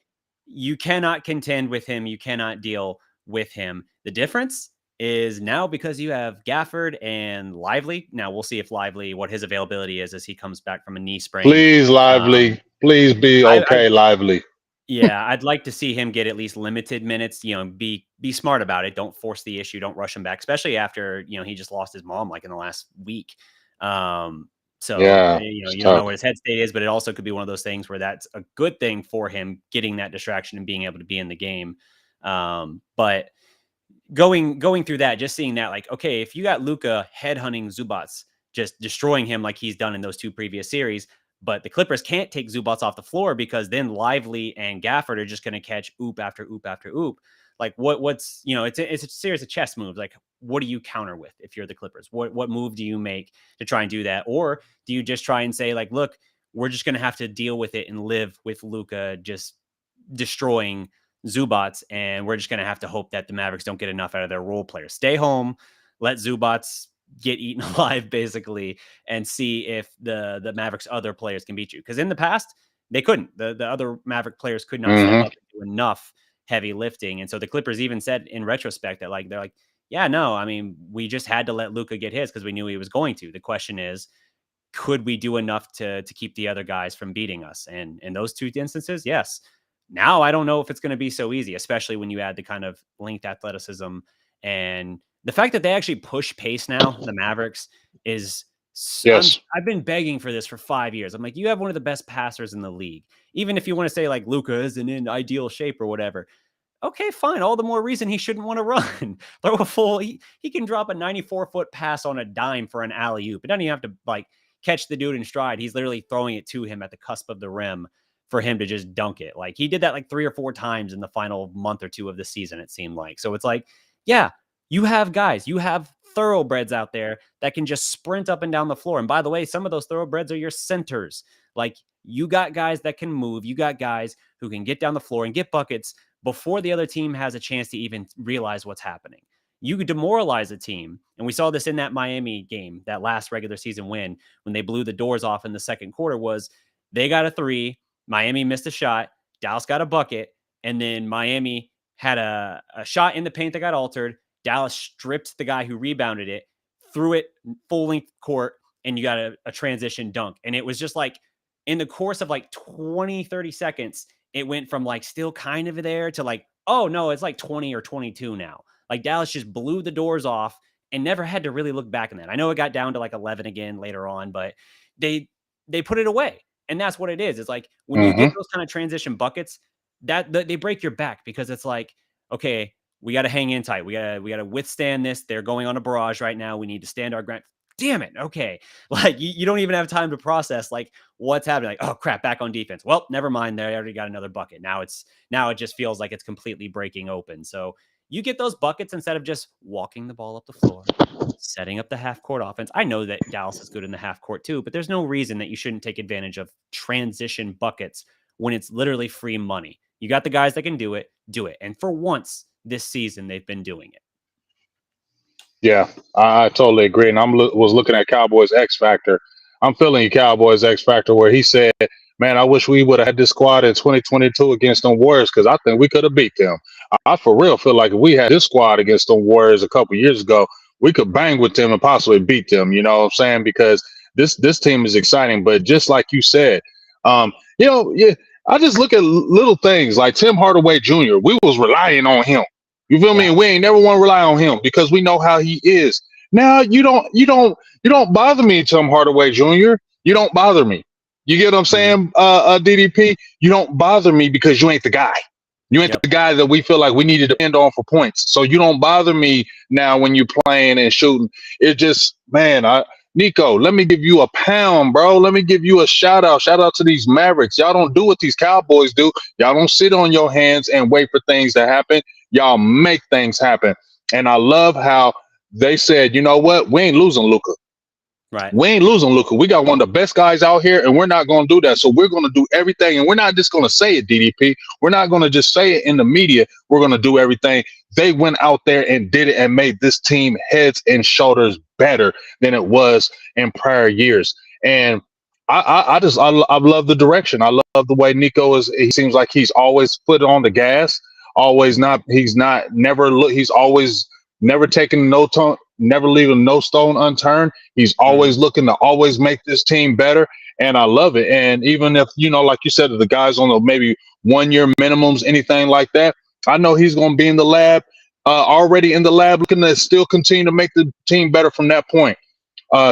you cannot contend with him. You cannot deal with him. The difference is now because you have Gafford and Lively. Now we'll see if Lively, what his availability is as he comes back from a knee sprain. Please, Um, Lively. Please be I okay, Lively. yeah, I'd like to see him get at least limited minutes. Be smart about it. Don't force the issue. Don't rush him back, especially after he just lost his mom like in the last week. So Yeah, it's you don't know tough. what his head state is, but it also could be one of those things where that's a good thing for him getting that distraction and being able to be in the game. But going through that, just seeing that, like, okay, if you got Luka headhunting Zubats, just destroying him like he's done in those two previous series, but the Clippers can't take Zubats off the floor because then Lively and Gafford are just going to catch oop after oop after oop. Like what's it's a series of chess moves. Like, what do you counter with if you're the Clippers? What move do you make to try and do that, or do you just try and say like, look, we're just going to have to deal with it and live with Luka just destroying Zubats, and we're just going to have to hope that the Mavericks don't get enough out of their role players. Stay home, let Zubats get eaten alive, basically, and see if the Mavericks' other players can beat you. Because in the past, they couldn't. The other Maverick players could not step up and do enough heavy lifting. And so the Clippers even said in retrospect that, like, they're like, yeah, no, I mean, we just had to let Luka get his because we knew he was going to. The question is, could we do enough to keep the other guys from beating us? And in those two instances, yes. Now I don't know if it's going to be so easy, especially when you add the kind of linked athleticism and the fact that they actually push pace now. The Mavericks is. Yes. I've been begging for this for 5 years. I'm like, you have one of the best passers in the league. Even if you want to say like Luka isn't in ideal shape or whatever, okay, fine. All the more reason he shouldn't want to run. Throw a full. He can drop a 94-foot pass on a dime for an alley oop. It doesn't even have to like catch the dude in stride. He's literally throwing it to him at the cusp of the rim for him to just dunk it. Like, he did that like 3 or 4 times in the final month or two of the season, it seemed like. So it's like, yeah, you have guys, you have thoroughbreds out there that can just sprint up and down the floor. And by the way, some of those thoroughbreds are your centers. Like, you got guys that can move. You got guys who can get down the floor and get buckets before the other team has a chance to even realize what's happening. You could demoralize a team. And we saw this in that Miami game, that last regular season win, when they blew the doors off in the second quarter. Was they got a 3, Miami missed a shot, Dallas got a bucket, and then Miami had a shot in the paint that got altered. Dallas stripped the guy who rebounded it, threw it full length court, and you got a transition dunk. And it was just like, in the course of like 20, 30 seconds, it went from like still kind of there to like, oh no, it's like 20 or 22 now. Like, Dallas just blew the doors off and never had to really look back in that. I know it got down to like 11 again later on, but they put it away. And that's what it is. It's like, when you get those kind of transition buckets, that they break your back, because it's like, okay, we got to hang in tight. We got to withstand this. They're going on a barrage right now. We need to stand our ground. Damn it. Okay. Like, you don't even have time to process like what's happening. Like, oh crap, back on defense. Well, never mind. They already got another bucket. Now it just feels like it's completely breaking open. So you get those buckets instead of just walking the ball up the floor, setting up the half court offense. I know that Dallas is good in the half court too, but there's no reason that you shouldn't take advantage of transition buckets when it's literally free money. You got the guys that can do it. And for once this season, they've been doing it. Yeah, I totally agree. And was looking at Cowboys X Factor. I'm feeling Cowboys X Factor where he said, man, I wish we would have had this squad in 2022 against them Warriors, because I think we could have beat them. I for real feel like if we had this squad against them Warriors a couple years ago, we could bang with them and possibly beat them. You know what I'm saying? Because this team is exciting. But just like you said, yeah, I just look at little things like Tim Hardaway Jr. We was relying on him. You feel me? And we ain't never want to rely on him because we know how he is. Now you don't bother me, Tim Hardaway Jr. You don't bother me. You get what I'm saying, DDP? You don't bother me because you ain't the guy. You ain't the guy that we feel like we need to depend on for points. So you don't bother me now when you're playing and shooting. It just, man, Nico, let me give you a pound, bro. Let me give you a shout out. Shout out to these Mavericks. Y'all don't do what these Cowboys do. Y'all don't sit on your hands and wait for things to happen. Y'all make things happen. And I love how they said, you know what? We ain't losing Luka. Right. We ain't losing Luka. We got one of the best guys out here, and we're not going to do that. So we're going to do everything. And we're not just going to say it, DDP. We're not going to just say it in the media. We're going to do everything. They went out there and did it and made this team heads and shoulders better than it was in prior years. And I love the direction. I love the way Nico is. He seems like he's always put on the gas. Always not. He's always never taking no tone. Never leaving no stone unturned. He's always looking to always make this team better. And I love it. And even if, like you said, the guys on the maybe 1 year minimums, anything like that, I know he's going to be in the lab, already in the lab, looking to still continue to make the team better from that point.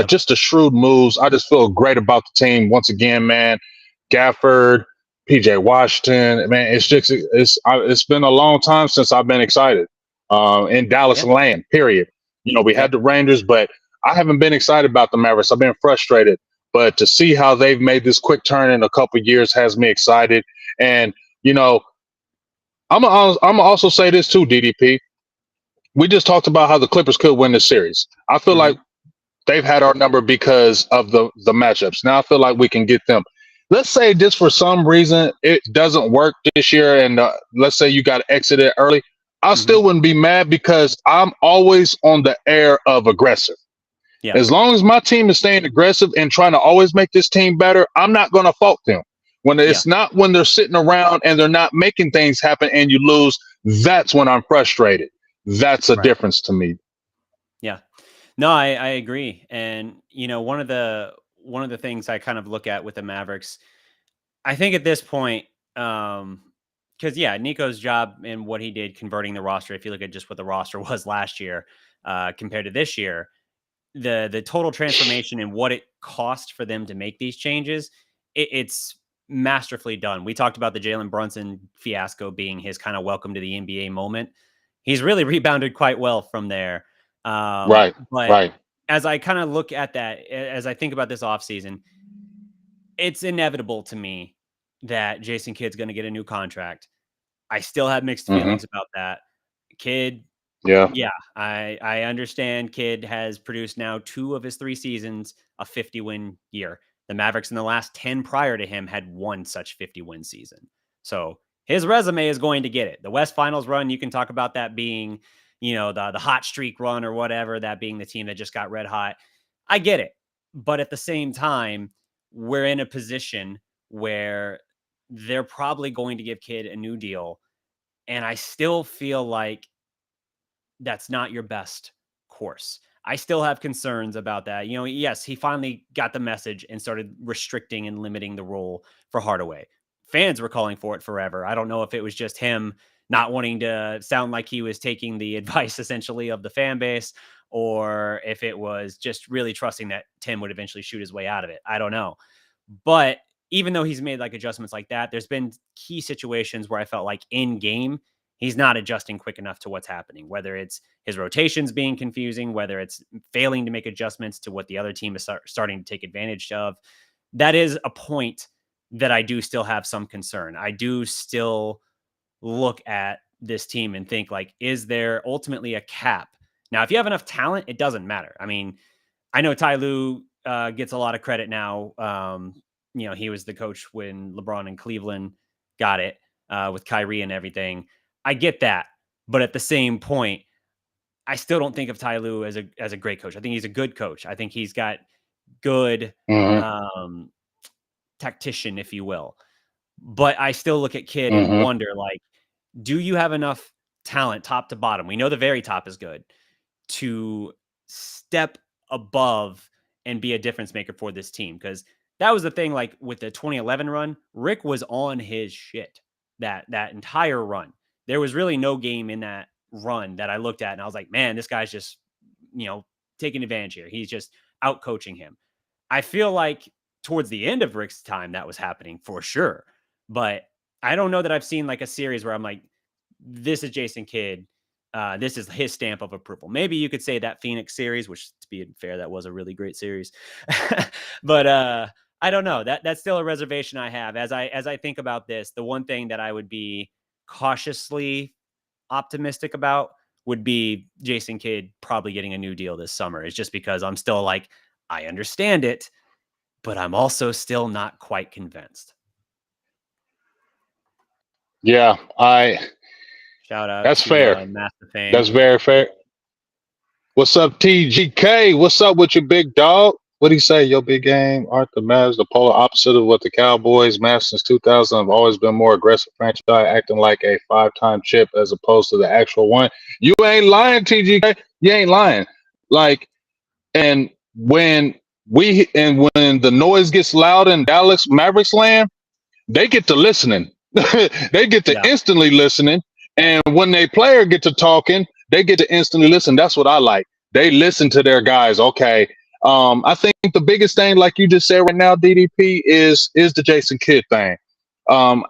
Just the shrewd moves. I just feel great about the team. Once again, man, Gafford, PJ Washington. Man, it's been a long time since I've been excited in Dallas Yep. land. Period. We had Yep. the Rangers, but I haven't been excited about the Mavericks. I've been frustrated, but to see how they've made this quick turn in a couple of years has me excited. And you know, I'm also say this too, DDP. We just talked about how the Clippers could win this series. I feel like Hmm. they've had our number because of the matchups. Now I feel like we can get them. Let's say just for some reason it doesn't work this year, and let's say you got to exit it early. I Hmm. still wouldn't be mad because I'm always on the air of aggressive. Yeah. As long as my team is staying aggressive and trying to always make this team better, I'm not going to fault them. When Yeah. it's not when they're sitting around and they're not making things happen and you lose, that's when I'm frustrated. That's a Right. difference to me. Yeah. No, I agree. And one of the things I kind of look at with the Mavericks, I think at this point, because yeah, Nico's job and what he did converting the roster, if you look at just what the roster was last year compared to this year, the total transformation and what it cost for them to make these changes, it's masterfully done. We talked about the Jalen Brunson fiasco being his kind of welcome to the NBA moment. He's really rebounded quite well from there. Right, But right. as I kind of look at that, as I think about this offseason, it's inevitable to me that Jason Kidd's going to get a new contract. I still have mixed Hmm. feelings about that. Kidd, Yeah. yeah, I understand Kidd has produced now 2 of his 3 seasons a 50-win year. The Mavericks in the last 10 prior to him had 1 such 50-win season. So, his resume is going to get it. The West Finals run, you can talk about that being, the hot streak run or whatever, that being the team that just got red hot. I get it. But at the same time, we're in a position where they're probably going to give Kidd a new deal, and I still feel like that's not your best course. I still have concerns about that. Yes, he finally got the message and started restricting and limiting the role for Hardaway. Fans were calling for it forever. I don't know if it was just him not wanting to sound like he was taking the advice essentially of the fan base, or if it was just really trusting that Tim would eventually shoot his way out of it. I don't know. But even though he's made like adjustments like that, there's been key situations where I felt like in game, he's not adjusting quick enough to what's happening, whether it's his rotations being confusing, whether it's failing to make adjustments to what the other team is starting to take advantage of. That is a point that I do still have some concern. I do still look at this team and think like, is there ultimately a cap? Now, if you have enough talent, it doesn't matter. I mean, I know Ty Lue gets a lot of credit now. He was the coach when LeBron and Cleveland got it with Kyrie and everything. I get that, but at the same point, I still don't think of Ty Lue as a great coach. I think he's a good coach. I think he's got good Hmm. um, tactician, if you will. But I still look at Kidd and Hmm. wonder, like, do you have enough talent, top to bottom? We know the very top is good, to step above and be a difference maker for this team. Because that was the thing, like with the 2011 run, Rick was on his shit that entire run. There was really no game in that run that I looked at and I was like, man, this guy's just, taking advantage here. He's just out coaching him. I feel like towards the end of Rick's time that was happening for sure. But I don't know that I've seen like a series where I'm like, this is Jason Kidd. This is his stamp of approval. Maybe you could say that Phoenix series, which to be fair, that was a really great series. But I don't know. That's still a reservation I have as I think about this. The one thing that I would be cautiously optimistic about would be Jason Kidd probably getting a new deal this summer. Is just because I'm still like, I understand it, but I'm also still not quite convinced. Yeah, I. Shout out That's to fair. Master That's Fame. very fair. What's up, TGK? What's up with your big dog? What do you say? Your big game? Aren't the Mavs the polar opposite of what the Cowboys, Mavs since 2000, have always been more aggressive franchise, acting like a five-time chip as opposed to the actual one? You ain't lying, TGK. You ain't lying. Like, and when the noise gets loud in Dallas Mavericks land, they get to listening. They get to Yeah. instantly listening. And when they player get to talking, they get to instantly listen. That's what I like. They listen to their guys. Okay. I think the biggest thing, like you just said right now, DDP, is the Jason Kidd thing. You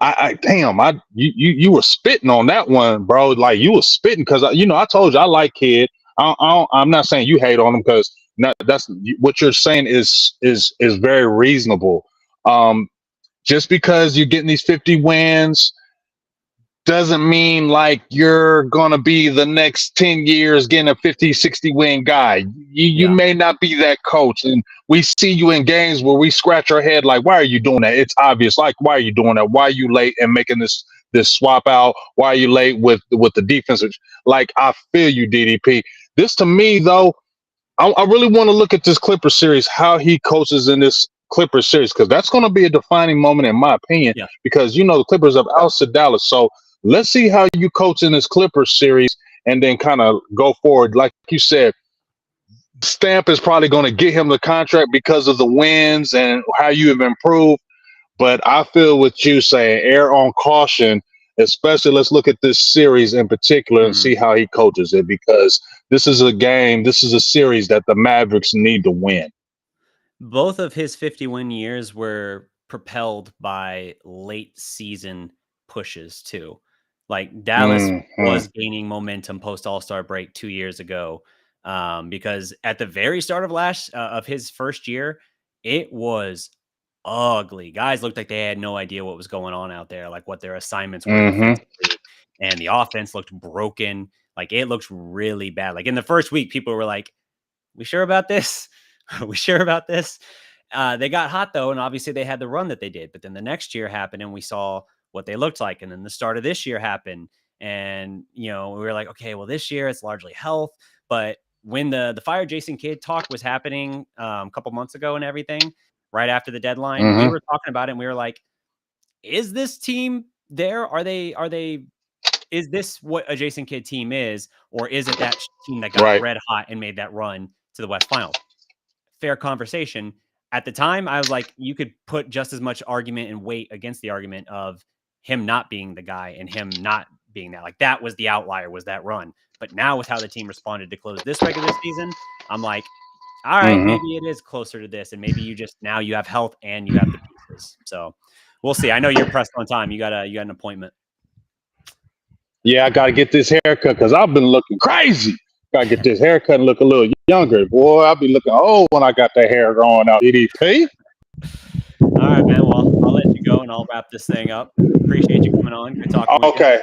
were spitting on that one, bro. Like you were spitting because I told you I like Kid. I'm not saying you hate on him because that's what you're saying is very reasonable. Um, just because you're getting these 50 wins doesn't mean like you're gonna be the next 10 years getting a 50, 60 win guy. You Yeah. may not be that coach. And we see you in games where we scratch our head like, why are you doing that? It's obvious. Like, why are you doing that? Why are you late and making this swap out? Why are you late with the defense? Like, I feel you, DDP. This to me though, I really want to look at this Clippers series, how he coaches in this Clippers series, because that's going to be a defining moment, in my opinion, Yeah. because, the Clippers have ousted Dallas. So let's see how you coach in this Clippers series and then kind of go forward. Like you said, Stamp is probably going to get him the contract because of the wins and how you have improved. But I feel with you saying err on caution, especially let's look at this series in particular and Mhm. see how he coaches it, because this is a series that the Mavericks need to win. Both of his 50-win years were propelled by late season pushes too. Like Dallas Mm-hmm. was gaining momentum post All-Star break 2 years ago, because at the very start of of his first year, it was ugly. Guys looked like they had no idea what was going on out there, like what their assignments were Mm-hmm. defensively, and the offense looked broken. Like it looked really bad. Like in the first week, people were like, we sure about this? Are we sure about this? They got hot though, and obviously they had the run that they did. But then the next year happened, and we saw what they looked like. And then the start of this year happened, and we were like, okay, well, this year it's largely health. But when the fire Jason Kidd talk was happening a couple months ago and everything, right after the deadline, we Mm-hmm. were talking about it, and we were like, is this team there? Are they? Is this what a Jason Kidd team is, or is it that team that got Right. red hot and made that run to the West Finals? Fair conversation. At the time, I was like, you could put just as much argument and weight against the argument of him not being the guy and him not being that. Like that was the outlier, was that run. But now with how the team responded to close this regular season, I'm like, all right, Mm-hmm. maybe it is closer to this, and maybe you have health and you have the pieces. So we'll see. I know you're pressed on time. You got an appointment. Yeah, I got to get this haircut because I've been looking crazy. Got to get this haircut and look a little younger. Boy, I'll be looking old when I got that hair growing out. EDP. All right, man. Well, I'll let you go and I'll wrap this thing up. Appreciate you coming on. Good talking with you. Okay.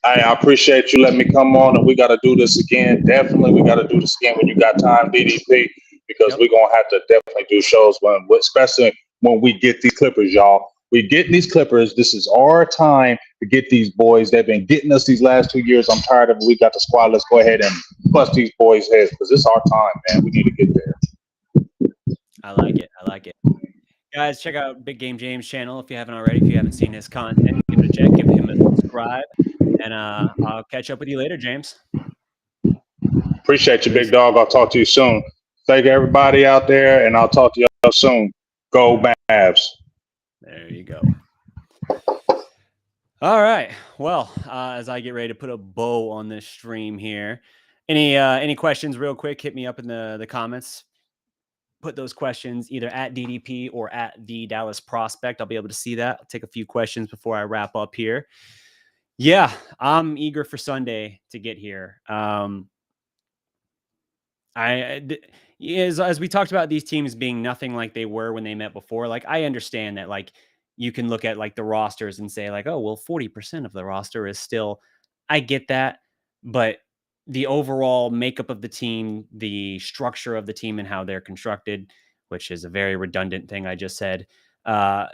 I appreciate you letting me come on, and we got to do this again. Definitely, we got to do this again when you got time, DDP, because Yep. we're gonna have to definitely do shows especially when we get these Clippers, y'all. We getting these Clippers. This is our time to get these boys. They've been getting us these last 2 years. I'm tired of it. We got the squad. Let's go ahead and bust these boys' heads because it's our time, man. We need to get there. I like it. I like it. Guys, check out Big Game James' channel if you haven't already. If you haven't seen his content, give it a check, give him a subscribe, and I'll catch up with you later, James. Appreciate you, big Peace. dog. I'll talk to you soon. Thank everybody out there, and I'll talk to you soon. Go Mavs. There you go. All right. Well, as I get ready to put a bow on this stream here, any questions real quick, hit me up in the comments. Put those questions either at DDP or at the Dallas Prospect. I'll be able to see that. I'll take a few questions before I wrap up here. Yeah, I'm eager for Sunday to get here. As we talked about these teams being nothing like they were when they met before, like I understand that like you can look at like the rosters and say like, oh, well, 40% of the roster is still, I get that, but the overall makeup of the team, the structure of the team and how they're constructed, which is a very redundant thing I just said,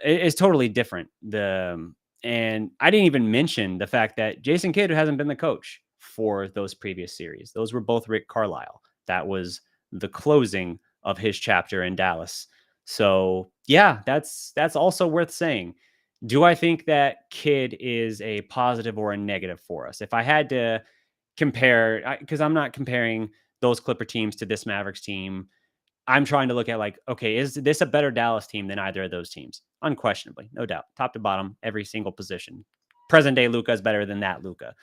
is totally different. And I didn't even mention the fact that Jason Kidd hasn't been the coach for those previous series. Those were both Rick Carlisle. That was the closing of his chapter in Dallas. So yeah, that's also worth saying. Do I think that Kidd is a positive or a negative for us? If I had to compare, because I'm not comparing those Clipper teams to this Mavericks team, I'm trying to look at like, okay, is this a better Dallas team than either of those teams? Unquestionably, no doubt. Top to bottom, every single position. Present day Luka is better than that Luka.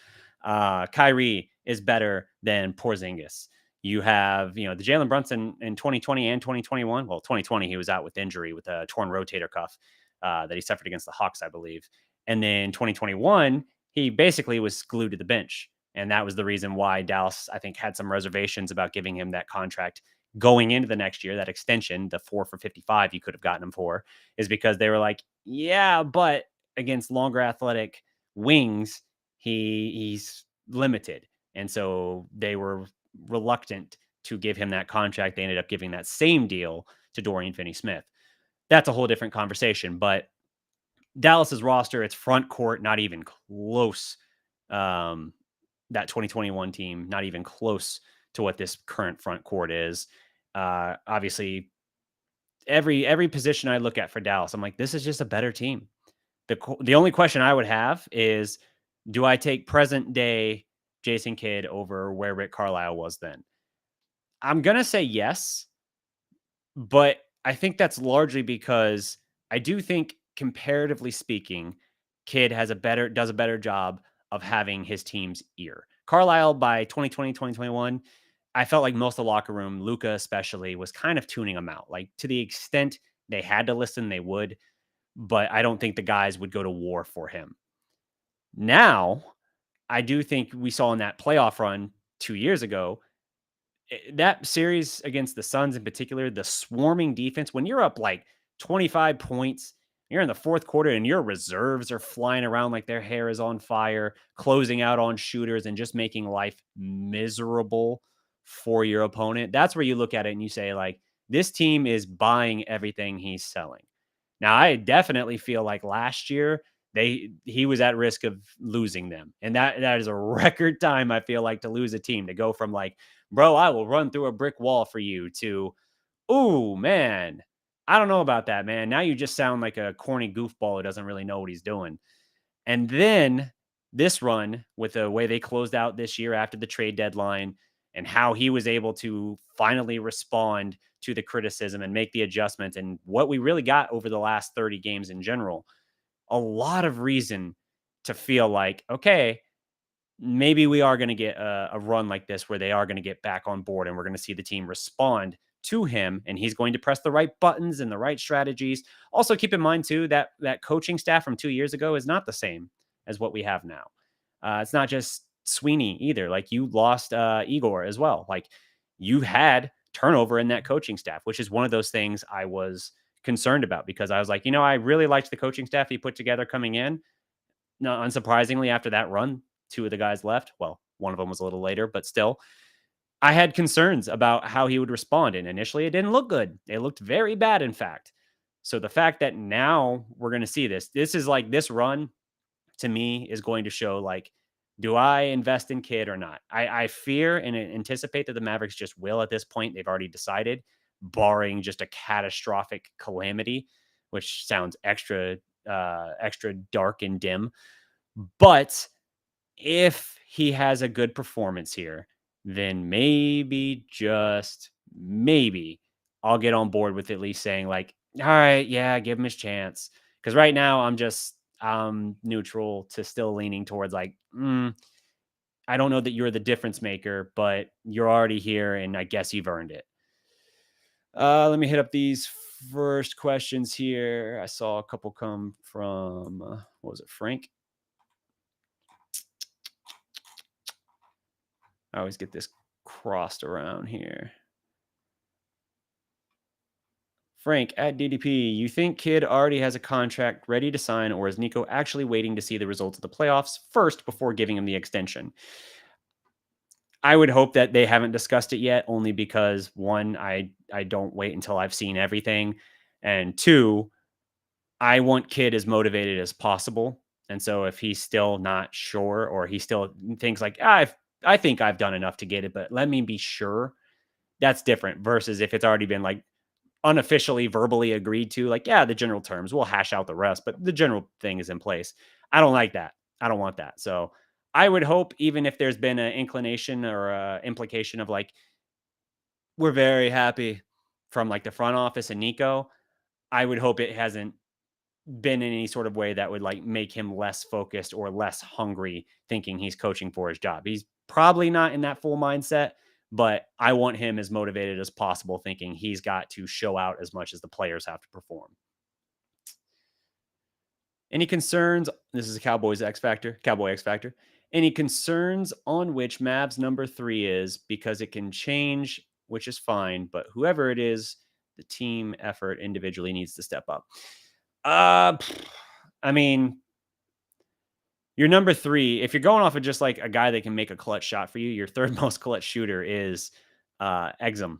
Kyrie is better than Porzingis. You have, the Jalen Brunson in 2020 and 2021. Well, 2020, he was out with injury with a torn rotator cuff. that he suffered against the Hawks, I believe. And then 2021, he basically was glued to the bench. And that was the reason why Dallas, I think, had some reservations about giving him that contract going into the next year, that extension, the 4 for 55 you could have gotten him for, is because they were like, yeah, but against longer athletic wings, he's limited. And so they were reluctant to give him that contract. They ended up giving that same deal to Dorian Finney-Smith. That's a whole different conversation, but Dallas's roster, it's front court, not even close. That 2021 team, not even close to what this current front court is. Obviously, every position I look at for Dallas, I'm like, this is just a better team. The only question I would have is, do I take present day Jason Kidd over where Rick Carlisle was then? I'm gonna say yes, but I think that's largely because I do think, comparatively speaking, Kidd does a better job of having his team's ear. Carlisle, by 2020, 2021, I felt like most of the locker room, Luka especially, was kind of tuning him out. Like, to the extent they had to listen, they would, but I don't think the guys would go to war for him. Now, I do think we saw in that playoff run 2 years ago, that series against the Suns in particular, the swarming defense, when you're up like 25 points, you're in the fourth quarter and your reserves are flying around like their hair is on fire, closing out on shooters and just making life miserable for your opponent. That's where you look at it and you say, like, this team is buying everything he's selling. Now, I definitely feel like last year he was at risk of losing them. And that is a record time, I feel like, to lose a team, to go from like, bro, I will run through a brick wall for you, to, ooh, man, I don't know about that, man. Now you just sound like a corny goofball who doesn't really know what he's doing. And then this run, with the way they closed out this year after the trade deadline, and how he was able to finally respond to the criticism and make the adjustments, and what we really got over the last 30 games in general, a lot of reason to feel like, okay, maybe we are going to get a run like this where they are going to get back on board and we're going to see the team respond to him, and he's going to press the right buttons and the right strategies. Also, keep in mind too, that that coaching staff from 2 years ago is not the same as what we have now. It's not just Sweeney either. Like, you lost Igor as well. Like, you had turnover in that coaching staff, which is one of those things I was concerned about, because I was like, I really liked the coaching staff he put together coming in. No, unsurprisingly, after that run, two of the guys left. Well, one of them was a little later, but still, I had concerns about how he would respond. And initially, it didn't look good. It looked very bad, in fact. So the fact that now we're going to see this is like, this run to me is going to show, like, do I invest in Kidd or not? I fear and anticipate that the Mavericks just will at this point. They've already decided, barring just a catastrophic calamity, which sounds extra dark and dim. But if he has a good performance here, then maybe, just maybe, I'll get on board with at least saying, like, all right, yeah, give him his chance. Because right now I'm neutral to still leaning towards, like, I don't know that you're the difference maker, but you're already here and I guess you've earned it. Let me hit up these first questions here. I saw a couple come from, what was it, Frank? I always get this crossed around here. Frank at DDP, you think Kidd already has a contract ready to sign, or is Nico actually waiting to see the results of the playoffs first before giving him the extension? I would hope that they haven't discussed it yet, only because, one, I don't wait until I've seen everything, and two, I want Kidd as motivated as possible. And so if he's still not sure, or he still thinks like, I think I've done enough to get it, but let me be sure, that's different versus if it's already been like unofficially verbally agreed to, like, yeah, the general terms, we'll hash out the rest, but the general thing is in place. I don't like that. I don't want that. So I would hope, even if there's been an inclination or a implication of like, we're very happy from like the front office and Nico, I would hope it hasn't been in any sort of way that would like make him less focused or less hungry, thinking he's coaching for his job. He's probably not in that full mindset, but I want him as motivated as possible, thinking he's got to show out as much as the players have to perform. Any concerns? This is a Cowboy X Factor. Any concerns on which Mavs number 3 is, because it can change, which is fine, but whoever it is, the team effort individually needs to step up. Uh, I mean, your number 3, if you're going off of just like a guy that can make a clutch shot for you, your third most clutch shooter is Exum.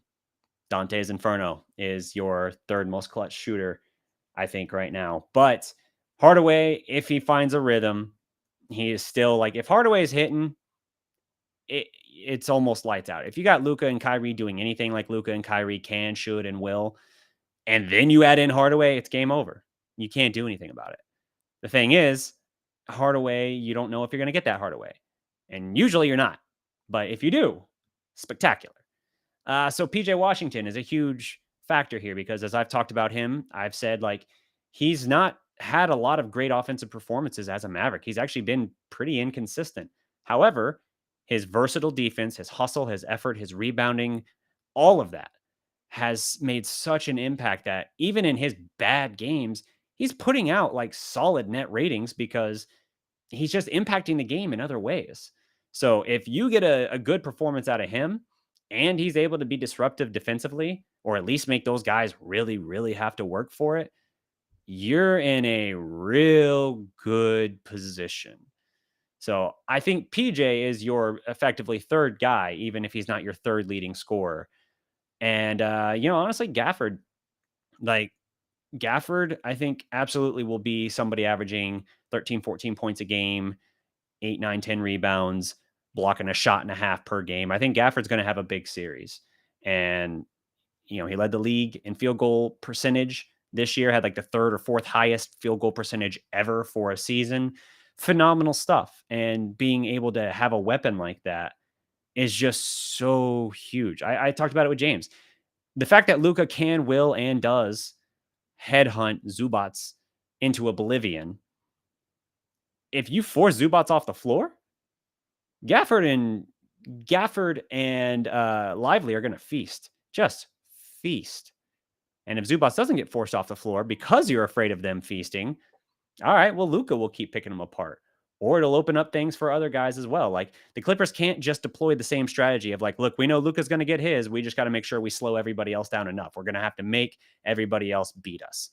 Dante's Inferno is your third most clutch shooter, I think, right now. But Hardaway, if he finds a rhythm, he is still like, if Hardaway is hitting, it's almost lights out. If you got Luka and Kyrie doing anything like Luka and Kyrie can, should, and will, and then you add in Hardaway, it's game over. You can't do anything about it. The thing is, Hardaway, you don't know if you're going to get that Hardaway. And usually you're not. But if you do, spectacular. So PJ Washington is a huge factor here because as I've talked about him, I've said like he's not had a lot of great offensive performances as a Maverick. He's actually been pretty inconsistent. However, his versatile defense, his hustle, his effort, his rebounding, all of that has made such an impact that even in his bad games, he's putting out like solid net ratings because he's just impacting the game in other ways. So if you get a good performance out of him and he's able to be disruptive defensively, or at least make those guys really, really have to work for it, you're in a real good position. So I think PJ is your effectively third guy, even if he's not your third leading scorer. And, honestly, like Gafford, I think absolutely will be somebody averaging 13, 14 points a game, 8, 9, 10 rebounds, blocking a shot and a half per game. I think Gafford's going to have a big series. And, he led the league in field goal percentage this year, had like the third or fourth highest field goal percentage ever for a season. Phenomenal stuff. And being able to have a weapon like that is just so huge. I talked about it with James. The fact that Luca can, will, and does headhunt Zubats into oblivion. If you force Zubats off the floor, Gafford and Lively are going to feast, just feast. And if Zubats doesn't get forced off the floor because you're afraid of them feasting, all right, well, Luka will keep picking them apart. Or it'll open up things for other guys as well. Like the Clippers can't just deploy the same strategy of like, look, we know Luka's going to get his. We just got to make sure we slow everybody else down enough. We're going to have to make everybody else beat us.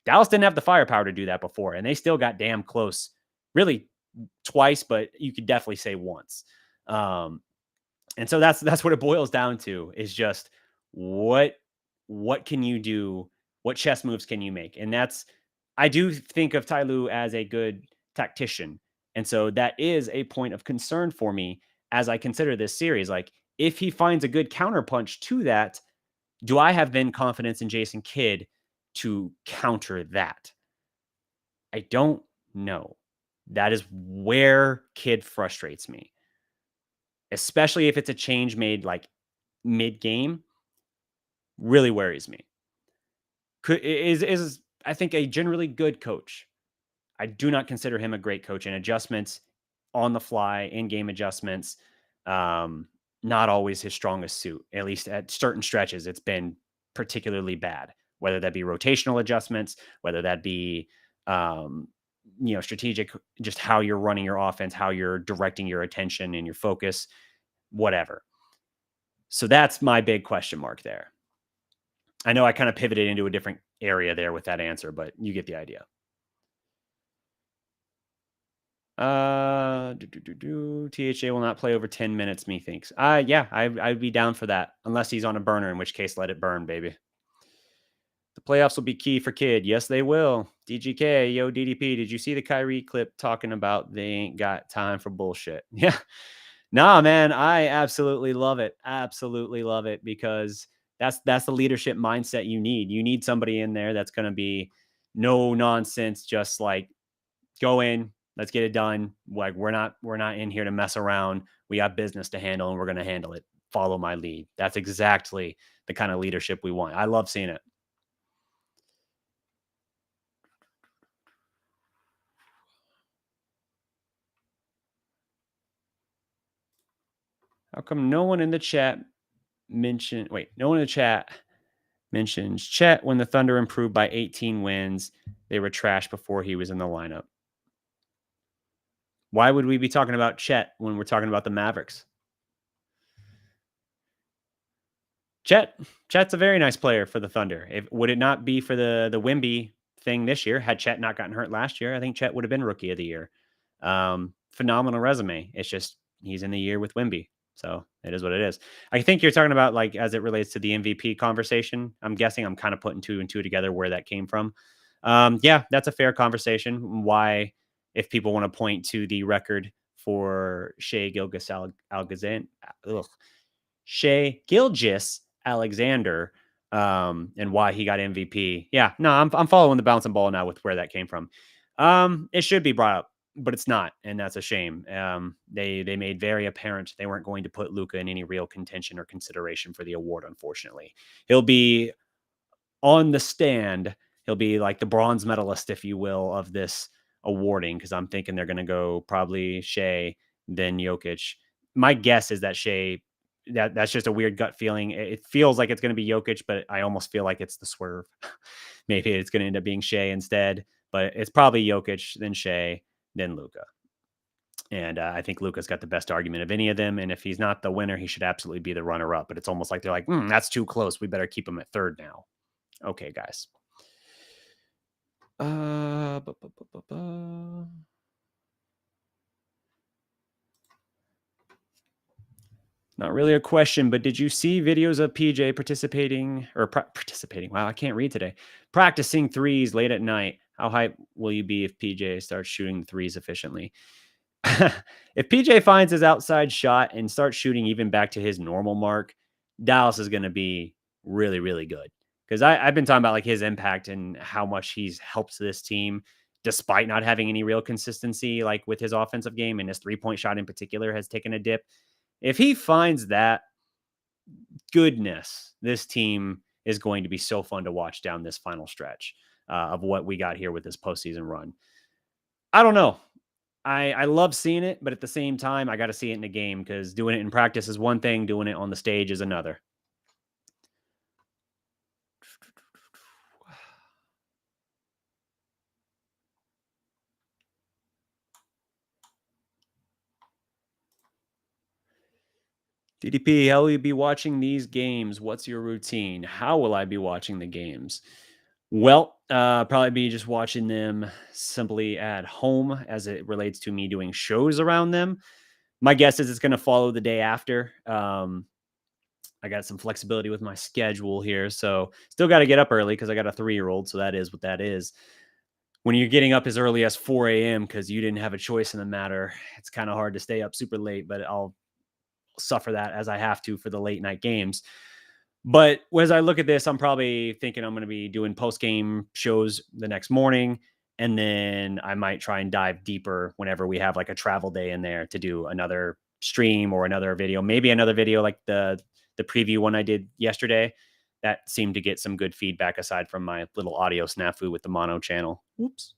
Dallas didn't have the firepower to do that before, and they still got damn close. Really twice, but you could definitely say once. And so that's what it boils down to is just what can you do? What chess moves can you make? And I do think of Ty Lue as a good tactician. And so that is a point of concern for me as I consider this series. Like, if he finds a good counterpunch to that, do I have then confidence in Jason Kidd to counter that? I don't know. That is where Kidd frustrates me, especially if it's a change made like mid game. Really worries me. Is I think a generally good coach. I do not consider him a great coach, and adjustments on the fly, in-game adjustments, not always his strongest suit. At least at certain stretches, it's been particularly bad, whether that be rotational adjustments, whether that be, strategic, just how you're running your offense, how you're directing your attention and your focus, whatever. So that's my big question mark there. I know I kind of pivoted into a different area there with that answer, but you get the idea. THA will not play over 10 minutes, methinks. Yeah, I'd be down for that, unless he's on a burner, in which case let it burn, baby. The playoffs will be key for Kidd. Yes, they will. DGK, yo, DDP, did you see the Kyrie clip talking about they ain't got time for bullshit? Yeah. Nah, man, I absolutely love it. Absolutely love it, because that's the leadership mindset you need. You need somebody in there that's going to be no nonsense, just like go in, let's get it done. Like we're not in here to mess around. We got business to handle and we're going to handle it. Follow my lead. That's exactly the kind of leadership we want. I love seeing it. How come no one in the chat mentions Chet when the Thunder improved by 18 wins They were trash before he was in the lineup. Why would we be talking about Chet when we're talking about the Mavericks? Chet's a very nice player for the Thunder. Would it not be for the Wimby thing this year, had Chet not gotten hurt last year, I think Chet would have been rookie of the year. Phenomenal resume. It's just he's in the year with Wimby. So it is what it is. I think you're talking about like as it relates to the MVP conversation. I'm guessing I'm kind of putting two and two together where that came from. Yeah, that's a fair conversation. Why, if people want to point to the record for Shea Gilgis Alexander, and why he got MVP. Yeah, no, I'm following the bouncing ball now with where that came from. It should be brought up, but it's not, and that's a shame. They made very apparent they weren't going to put Luka in any real contention or consideration for the award. Unfortunately, he'll be on the stand. He'll be like the bronze medalist, if you will, of this awarding, because I'm thinking they're going to go probably Shea, then Jokic. My guess is that Shea, that's just a weird gut feeling. It feels like it's going to be Jokic, but I almost feel like it's the swerve. Maybe it's going to end up being Shea instead, but it's probably Jokic, then Shea, then Luka. And I think Luka's got the best argument of any of them. And if he's not the winner, he should absolutely be the runner up. But it's almost like they're like, that's too close. We better keep him at third now. Okay, guys. Not really a question, but did you see videos of PJ participating? Wow, I can't read today. Practicing threes late at night. How hype will you be if PJ starts shooting threes efficiently? If PJ finds his outside shot and starts shooting even back to his normal mark, Dallas is going to be really, really good. Because I've been talking about like his impact and how much he's helped this team despite not having any real consistency, like with his offensive game, and his 3-point shot in particular has taken a dip. If he finds that, goodness, this team is going to be so fun to watch down this final stretch of what we got here with this postseason run. I don't know. I love seeing it, but at the same time, I got to see it in the game, because doing it in practice is one thing, doing it on the stage is another. DDP, how will you be watching these games? What's your routine? How will I be watching the games? Well, probably be just watching them simply at home as it relates to me doing shows around them. My guess is it's going to follow the day after. I got some flexibility with my schedule here, so still got to get up early because I got a 3-year-old. So that is what that is. When you're getting up as early as 4 a.m. because you didn't have a choice in the matter, it's kind of hard to stay up super late, but I'll suffer that as I have to for the late night games. But as I look at this, I'm probably thinking I'm going to be doing post-game shows the next morning. And then I might try and dive deeper whenever we have like a travel day in there to do another stream or another video, maybe another video like the preview one I did yesterday. That seemed to get some good feedback aside from my little audio snafu with the mono channel. Whoops.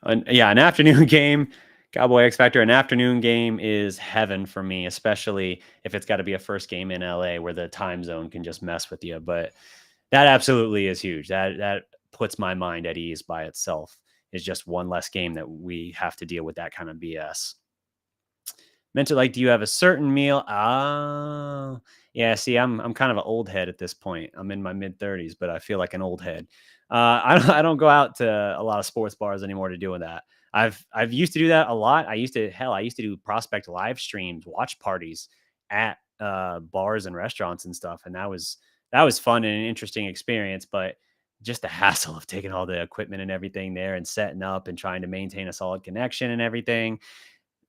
An afternoon game, Cowboy X Factor. An afternoon game is heaven for me, especially if it's got to be a first game in LA where the time zone can just mess with you. But that absolutely is huge. That puts my mind at ease by itself. Is just one less game that we have to deal with that kind of BS. Mental, like, do you have a certain meal? Yeah. See, I'm kind of an old head at this point. I'm in my mid-30s, but I feel like an old head. I don't go out to a lot of sports bars anymore to doing that. I've used to do that a lot. I used to do Prospect live streams, watch parties at bars and restaurants and stuff, and that was fun and an interesting experience. But just the hassle of taking all the equipment and everything there and setting up and trying to maintain a solid connection and everything.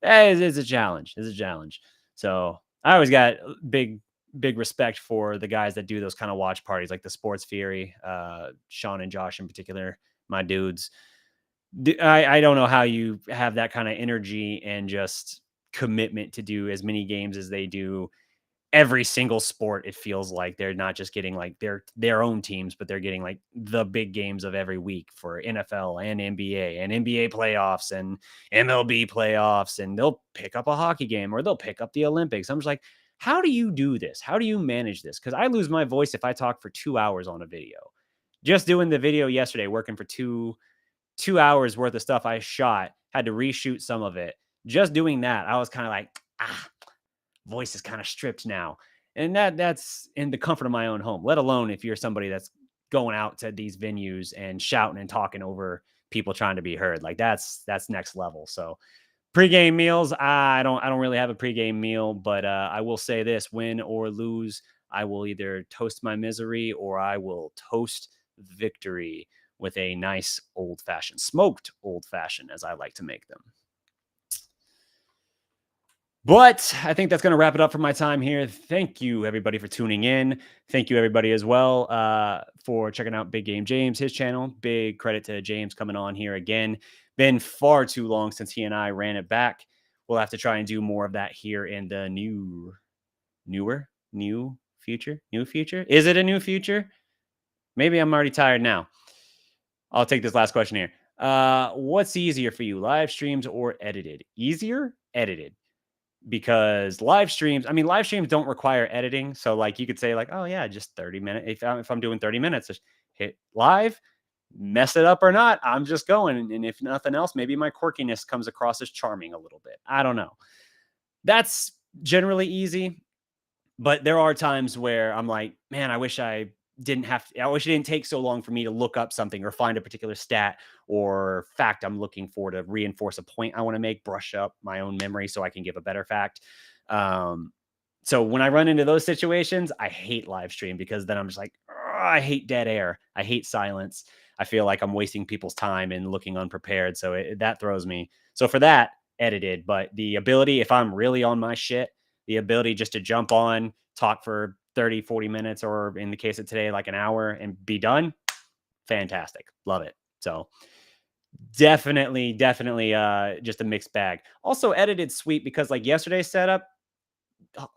It's a challenge. It's a challenge. So I always got big respect for the guys that do those kind of watch parties, like the Sports Fury, Sean and Josh in particular, my dudes. I don't know how you have that kind of energy and just commitment to do as many games as they do. Every single sport, it feels like they're not just getting like their own teams, but they're getting like the big games of every week for NFL and NBA playoffs and MLB playoffs, and they'll pick up a hockey game or they'll pick up the Olympics. I'm just like, How do you do this? How do you manage this? Because I lose my voice if I talk for 2 hours on a video. Just doing the video yesterday, working for 2 hours worth of stuff I shot, had to reshoot some of it. Just doing that, I was kind of like, voice is kind of stripped now. And that's in the comfort of my own home, let alone if you're somebody that's going out to these venues and shouting and talking over people trying to be heard. Like that's next level. So pregame meals, I don't really have a pregame meal, but I will say this: win or lose, I will either toast my misery or I will toast victory with a nice old fashioned, smoked old fashioned, as I like to make them. But I think that's going to wrap it up for my time here. Thank you, everybody, for tuning in. Thank you, everybody, as well, for checking out Big Game James, his channel. Big credit to James coming on here again. Been far too long since he and I ran it back. We'll have to try and do more of that here in the new future. Is it a new future? Maybe I'm already tired now. I'll take this last question here. What's easier for you, live streams or edited? Easier? Edited. Because live streams don't require editing. So like you could say like, oh yeah, just 30 minutes. If I'm doing 30 minutes, just hit live, mess it up or not, I'm just going. And if nothing else, maybe my quirkiness comes across as charming a little bit. I don't know. That's generally easy. But there are times where I'm like, man, I wish it didn't take so long for me to look up something or find a particular stat or fact I'm looking for to reinforce a point I want to make, brush up my own memory so I can give a better fact. So when I run into those situations, I hate live stream because then I'm just like, I hate dead air. I hate silence. I feel like I'm wasting people's time and looking unprepared. So that throws me. So for that, edited. But the ability, if I'm really on my shit, the ability just to jump on, talk for 30, 40 minutes, or in the case of today, like an hour and be done. Fantastic. Love it. So definitely just a mixed bag. Also edited sweet because like yesterday's setup,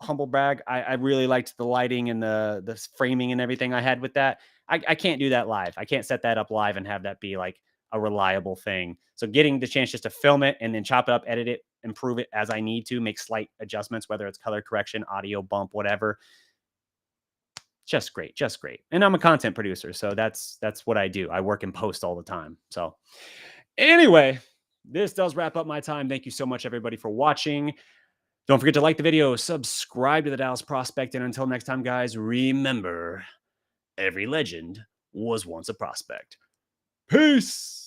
humble brag, I really liked the lighting and the framing and everything I had with that. I can't do that live. I can't set that up live and have that be like a reliable thing. So getting the chance just to film it and then chop it up, edit it, improve it as I need to, make slight adjustments, whether it's color correction, audio bump, whatever. Just great, just great. And I'm a content producer, so that's what I do. I work in post all the time. So anyway, this does wrap up my time. Thank you so much, everybody, for watching. Don't forget to like the video, subscribe to the Dallas Prospect, and until next time, guys, remember, every legend was once a prospect. Peace!